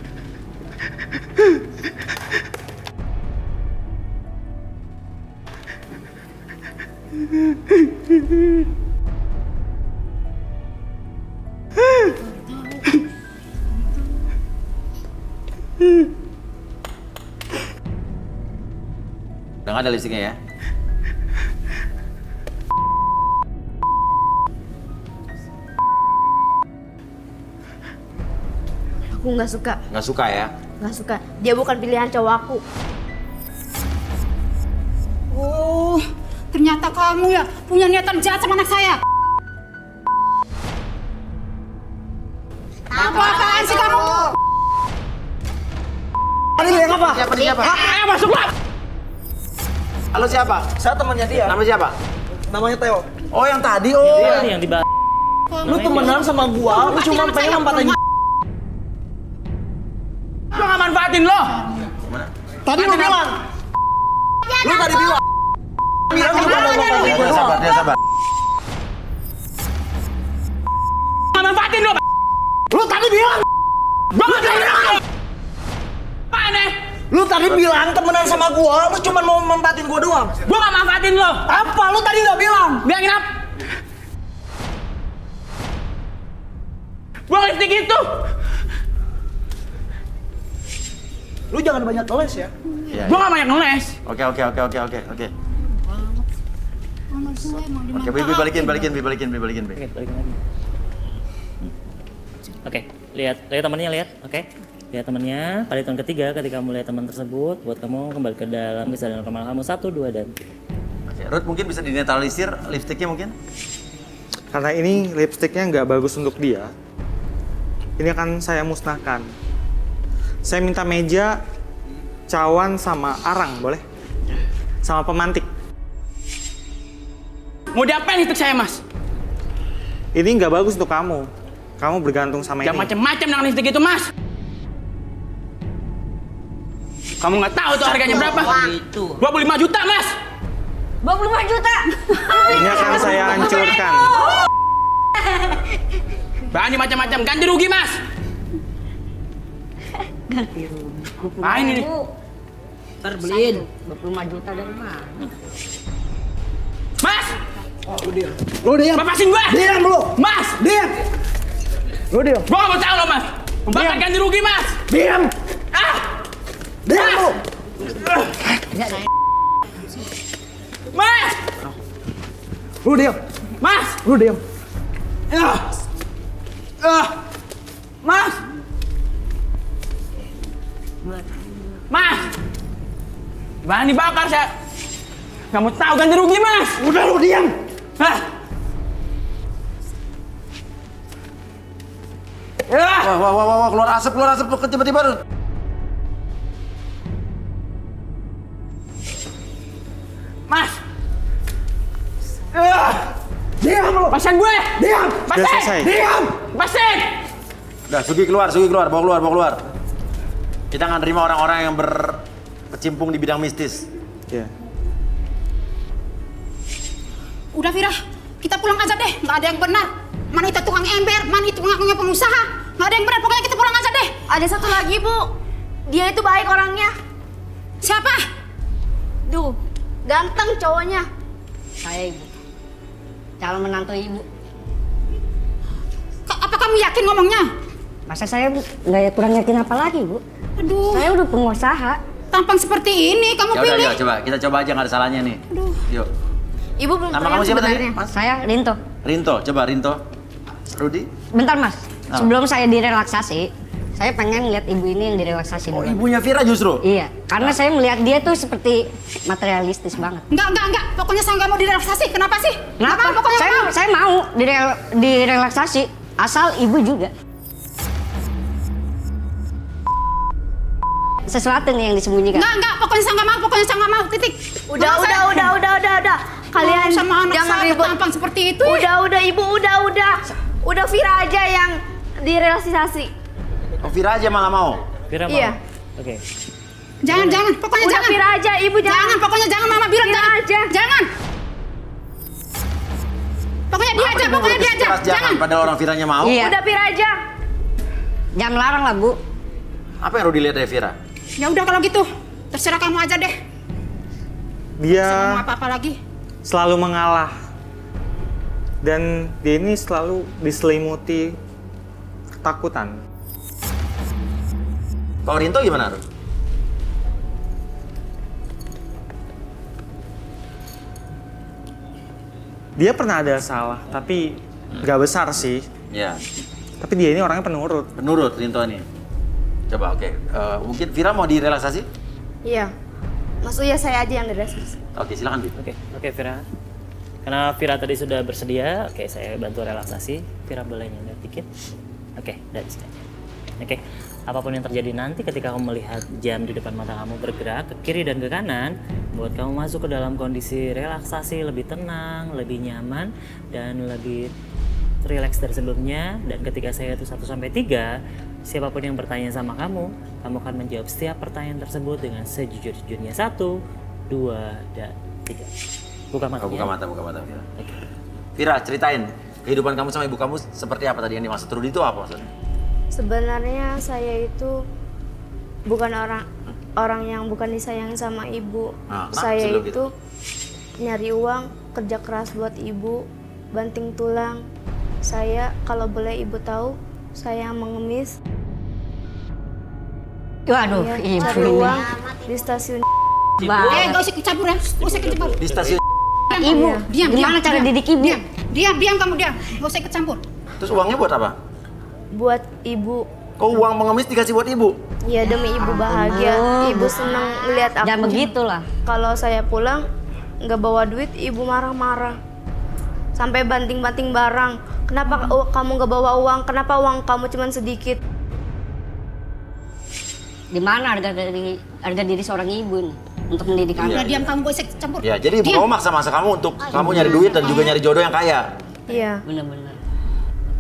Udah nggak ada lipstiknya ya? Aku nggak suka. Nggak suka ya? Nggak suka. Dia bukan pilihan cowok aku. Oh, ternyata kamu ya punya niatan jahat sama anak saya. Apaan sih kamu? Tadi yang apa? Siapa? Ayo masuk lah. Halo siapa? Saya temannya dia. Nama siapa? Namanya Theo. Oh yang tadi, oh. Yang dibahas. Lu temenan sama gua, lu cuma pengen mampatin. Gua nggak manfaatin lo. Tadi lu bilang. Lu tadi bilang. Bilang juga Dia sabar, dia sabar. Nggak manfaatin lo. Lu tadi bilang. Gua nggak bilang. Apaan nih? Lu tadi bilang temenan sama gua, lu cuma mau manfaatin gua doang. Gua nggak manfaatin lo. Apa? Lu tadi udah bilang. Bilangin apa? Gua lipstick itu. Lu jangan banyak ngeles ya. Gua nggak banyak ngeles. Oke. Oke, Bi, balikin. Oke, lihat temannya lihat. Oke. Lihat temannya, pada tahun ketiga ketika kamu lihat teman tersebut, buat kamu kembali ke dalam kesadaran normal kamu 1, 2 dan. Oke, Ruth mungkin bisa dinetralisir lipstiknya mungkin? Karena ini lipstiknya nggak bagus untuk dia, ini akan saya musnahkan. Saya minta meja, cawan sama arang, boleh? Sama pemantik. Mau diapain lipstick saya, Mas? Ini nggak bagus untuk kamu. Kamu bergantung sama ini. Jangan macam-macam dengan lipstick itu, Mas. Kamu nggak tahu tuh harganya berapa? 25 juta, Mas. 25 juta. Ini akan saya hancurkan. Berani macam-macam, ganti rugi, Mas. Ganti rugi. Main ini. Ntar beliin 25 juta dari mana? Mas! Lu diam. Lepasin gue! Diam lu! Mas! Diam! Lu diam. Gue gak mau tahu lo, Mas. Membakar ganti rugi, Mas. Diam! Diam lu! Mas! Lu diam! Mas! Lu diam! Mas! Mas! Bahan dibakar, saya. Gak mau tahu ganti rugi, Mas. Udah lu diam! Hah? Wah, keluar asap tiba-tiba. Mas! Diam lu! Pasan gue! Diam! Sudah selesai. Diam! Pasan! Udah, Sugi keluar, bawa keluar. Kita nggak nerima orang-orang yang berkecimpung di bidang mistis. Iya. Udah Vira, kita pulang aja deh, nggak ada yang benar. Mana itu tukang ember, mana itu ngakunya pengusaha. Nggak ada yang benar, pokoknya kita pulang aja deh. Ada satu lagi, Bu. Dia itu baik orangnya. Siapa? Duh, ganteng cowoknya. Saya Ibu. Calon menantu Ibu. Apa kamu yakin ngomongnya? Masa saya nggak kurang yakin apa lagi, Bu? Aduh. Saya udah pengusaha. Tampang seperti ini, kamu pilih. Ya udah, kita coba aja, nggak ada salahnya nih. Aduh. Yuk. Ibu belum Nama tahu kamu yang siapa tadi? sebenarnya. Mas? Saya Rinto. Coba Rinto. Rudi? Bentar Mas, Oh. sebelum saya direlaksasi, saya pengen lihat ibu ini yang direlaksasi dulu. Ibunya Vira justru? Iya, karena saya melihat dia tuh seperti materialistis banget. Enggak. Pokoknya saya nggak mau direlaksasi. Kenapa sih? Kenapa? Pokoknya Saya mau direlaksasi, asal ibu juga. Sesuatu nih yang disembunyikan. Enggak. Pokoknya saya nggak mau. Titik. Udah. Kalian sama anak jangan saya ribut. tampang seperti itu. Udah, Ibu, udah. Udah Vira aja yang direlaksasi. Oh, Vira aja malah mau? Vira mau? Iya. Oke. Jangan. Pokoknya Udah, jangan. Vira aja, Ibu jangan. Pokoknya jangan Mama bilang Vira jangan. aja. Jangan. Pokoknya dia aja. Jangan. Padahal orang Viranya mau. Iya. Udah Vira aja. Jangan melarang lah, Bu. Apa yang Rudi lihat dari Vira? Ya udah kalau gitu, terserah kamu aja deh. Dia Saya mau apa-apa lagi. selalu mengalah. Dan dia ini selalu diselimuti ketakutan. Kalau Rinto gimana, Ruth? Dia pernah ada salah, tapi nggak besar sih. Ya. Tapi dia ini orangnya penurut. Penurut Rinto ini. Coba, oke. Mungkin Vira mau direlaksasi? Iya. Mas Uya saya aja yang direlaksasi. Oke, silakan, Vi. Oke, Vira. Karena Vira tadi sudah bersedia, oke saya bantu relaksasi. Vira boleh nyender dikit. Oke, dari sini aja. Oke, apapun yang terjadi nanti ketika kamu melihat jam di depan mata kamu bergerak ke kiri dan ke kanan, buat kamu masuk ke dalam kondisi relaksasi lebih tenang, lebih nyaman, dan lebih rileks dari sebelumnya. Dan ketika saya itu 1 sampai 3, Siapapun yang bertanya sama kamu akan menjawab setiap pertanyaan tersebut dengan sejujur-jujurnya. 1, 2, dan 3. Buka mata. Buka mata, Vira. Vira, ceritain kehidupan kamu sama ibu kamu seperti apa tadi yang dimaksud Rudy itu apa maksudnya? Sebenarnya saya itu bukan orang yang bukan disayangi sama ibu. Saya itu nyari uang, kerja keras buat ibu, banting tulang. Saya kalau boleh ibu tahu, saya mengemis. Waduh, ya, ibu cari ini. uang di stasiun. Gak usah ikut campur ya, gak usah ikut campur. Di stasiun. Ibu, gimana cara didik ibu? Diam kamu diam, gak usah ikut campur. Terus uangnya buat apa? Buat ibu. Kok uang mengemis dikasih buat ibu? Ya demi ibu bahagia, ibu senang melihat aku. Jangan begitulah. Kalau saya pulang nggak bawa duit, ibu marah-marah. Sampai banting-banting barang. Kenapa kamu nggak bawa uang? Kenapa uang kamu cuma sedikit? Di mana harga diri seorang ibu nih untuk mendidik anak? Udah diam kamu, gak usah ikut campur. Ya, jadi ibu kamu maksa-maksa kamu untuk kamu nyari duit dan juga nyari jodoh yang kaya. Iya. Benar-benar.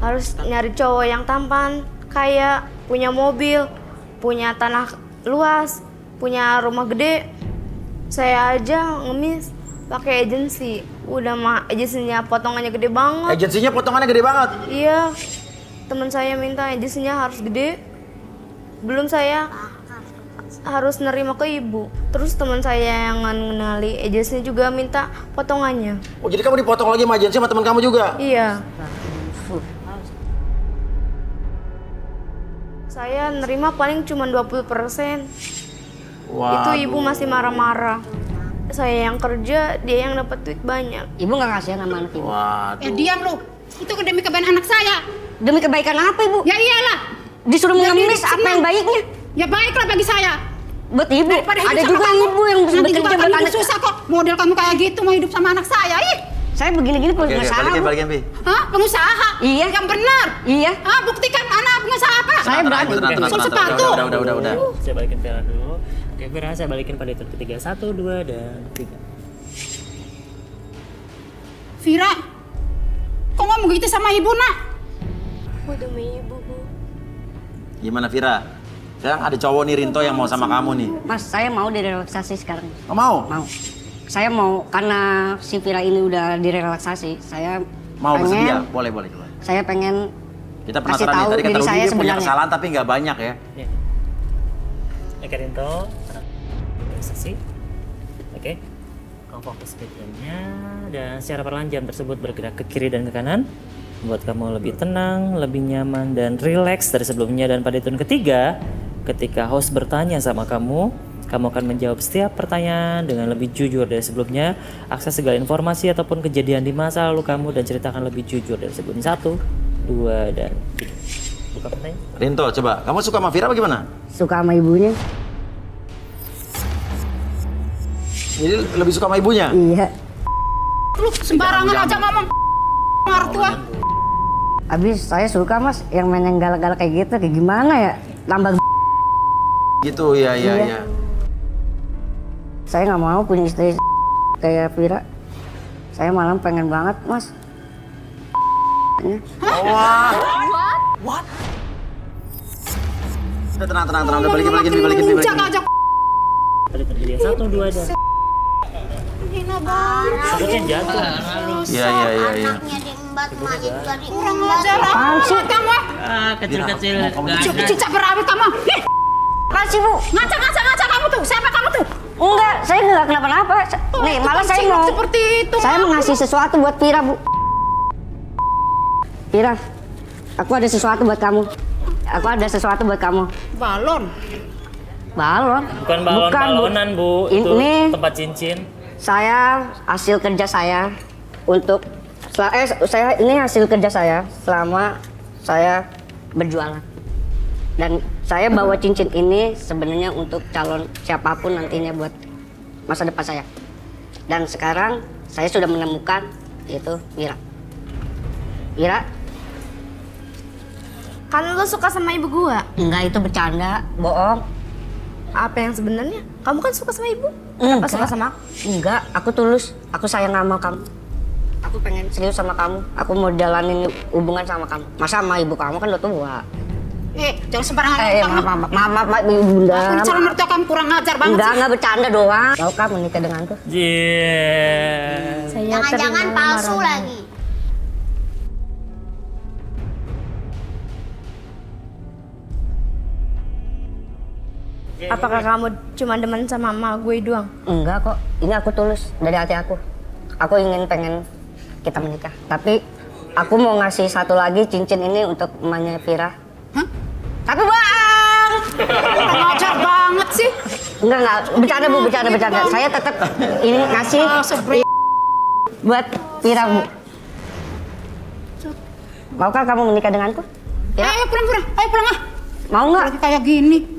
Harus nyari cowok yang tampan, kaya, punya mobil, punya tanah luas, punya rumah gede. Saya aja ngemis pakai agensi. Udah mah agensinya potongannya gede banget. Agensinya potongannya gede banget? Iya. Teman saya minta agensinya harus gede. Belum saya harus nerima ke ibu. Terus teman saya yang mengenali agensinya juga minta potongannya. Oh, jadi kamu dipotong lagi sama agensi sama teman kamu juga? Iya. Saya nerima paling cuma 20%. Itu ibu masih marah-marah. Saya yang kerja, dia yang dapat duit banyak. Ibu nggak kasihan sama anak ibu? Diam lu. Itu demi kebaikan anak saya. Demi kebaikan apa ibu? Ya iyalah. Disuruh mengemis apa yang baiknya? Ya baiklah bagi saya. Buat ibu. Ada juga ibu yang bekerja buat anak. Susah kok. Model kamu kayak gitu mau hidup sama anak saya. Saya begini-gini pengusaha. Balikin, Pi. Hah? Pengusaha? Iya. Yang benar. Iya. Buktikan anak pengusaha apa? Saya berani. Sol sepatu. Udah. Saya balikin Vira dulu. Oke, Vira, saya balikin pada hitung ketiga. 1, 2, dan 3. Vira, kok ngomong gitu sama ibu, nak? Demi ibu, Bu. Gimana, Vira? Sekarang ada cowok nih, Rinto, yang mau sama kamu nih. Mas, saya mau direlaksasi sekarang. Oh, mau? Mau. Saya mau, karena si Vira ini udah direlaksasi, saya mau pengen, bersedia? Boleh. Saya pengen kita penasaran nih, tadi kata Rudy dia punya kesalahan tapi nggak banyak ya. Oke, Rinto, relaksasi. Oke, kamu fokus ke jamnya dan secara perlahan jam tersebut bergerak ke kiri dan ke kanan, membuat kamu lebih tenang, lebih nyaman dan rileks dari sebelumnya. Dan pada hitung ketiga, ketika host bertanya sama kamu akan menjawab setiap pertanyaan dengan lebih jujur dari sebelumnya. Akses segala informasi ataupun kejadian di masa lalu kamu dan ceritakan lebih jujur dari sebelumnya. 1, 2, dan 3. Buka pertanyaan. Rinto, coba. Kamu suka sama Vira apa gimana? Suka sama ibunya. Jadi lebih suka sama ibunya? Iya. Lu sembarangan aja ngomong. Mertua. Habis saya suka mas yang main yang galak-galak kayak gitu. Kayak gimana ya? Tambah gitu, iya. Saya nggak mau punya istri kayak Vira. Saya malah pengen banget, Mas. What? Udah tenang. Udah balikin. Tadi terjadi 1, 2, dan Hina banget. Takutnya jatuh. Iya. Anaknya diembat, maknya juga diembat. Kurang ajar amat kamu. Kecil-kecil. Cicak berawit kamu. Kasih Bu. Ngaca kamu tuh. Siapa kamu tuh? Enggak, saya nggak kenapa-napa. Nih, malah saya mau seperti itu. Saya mau ngasih sesuatu buat Vira, Bu. Vira, aku ada sesuatu buat kamu. Balon. Bukan balonan, Bu. Itu ini tempat cincin. Saya hasil kerja saya untuk ini hasil kerja saya selama saya berjualan. Dan saya bawa cincin ini sebenarnya untuk calon siapapun nantinya buat masa depan saya. Dan sekarang saya sudah menemukan yaitu Vira. Kan lu suka sama ibu gua? Enggak, itu bercanda, bohong. Apa yang sebenarnya? Kamu kan suka sama ibu? Kenapa suka sama aku? Enggak, aku tulus. Aku sayang sama kamu. Aku pengen serius sama kamu. Aku mau jalanin hubungan sama kamu. Masa sama ibu kamu kan udah tua. Jangan sembarangan. Maaf, Bunda. Aku calon mertua kamu kurang ajar banget sih. Enggak bercanda doang. Maukah menikah denganku? Jangan-jangan palsu lagi. Apakah kamu cuma demen sama mama gue doang? Enggak kok, ini aku tulus dari hati aku. Aku pengen kita menikah. Tapi aku mau ngasih satu lagi cincin ini untuk emaknya Vira. Hah? Tapi Bang! Ngajar banget sih. Enggak, bercanda Bu, bercanda. Saya tetap ini ngasih buat Vira, Bu. Maukah kamu menikah denganku? Ayo pulang. Mau nggak? Kayak gini.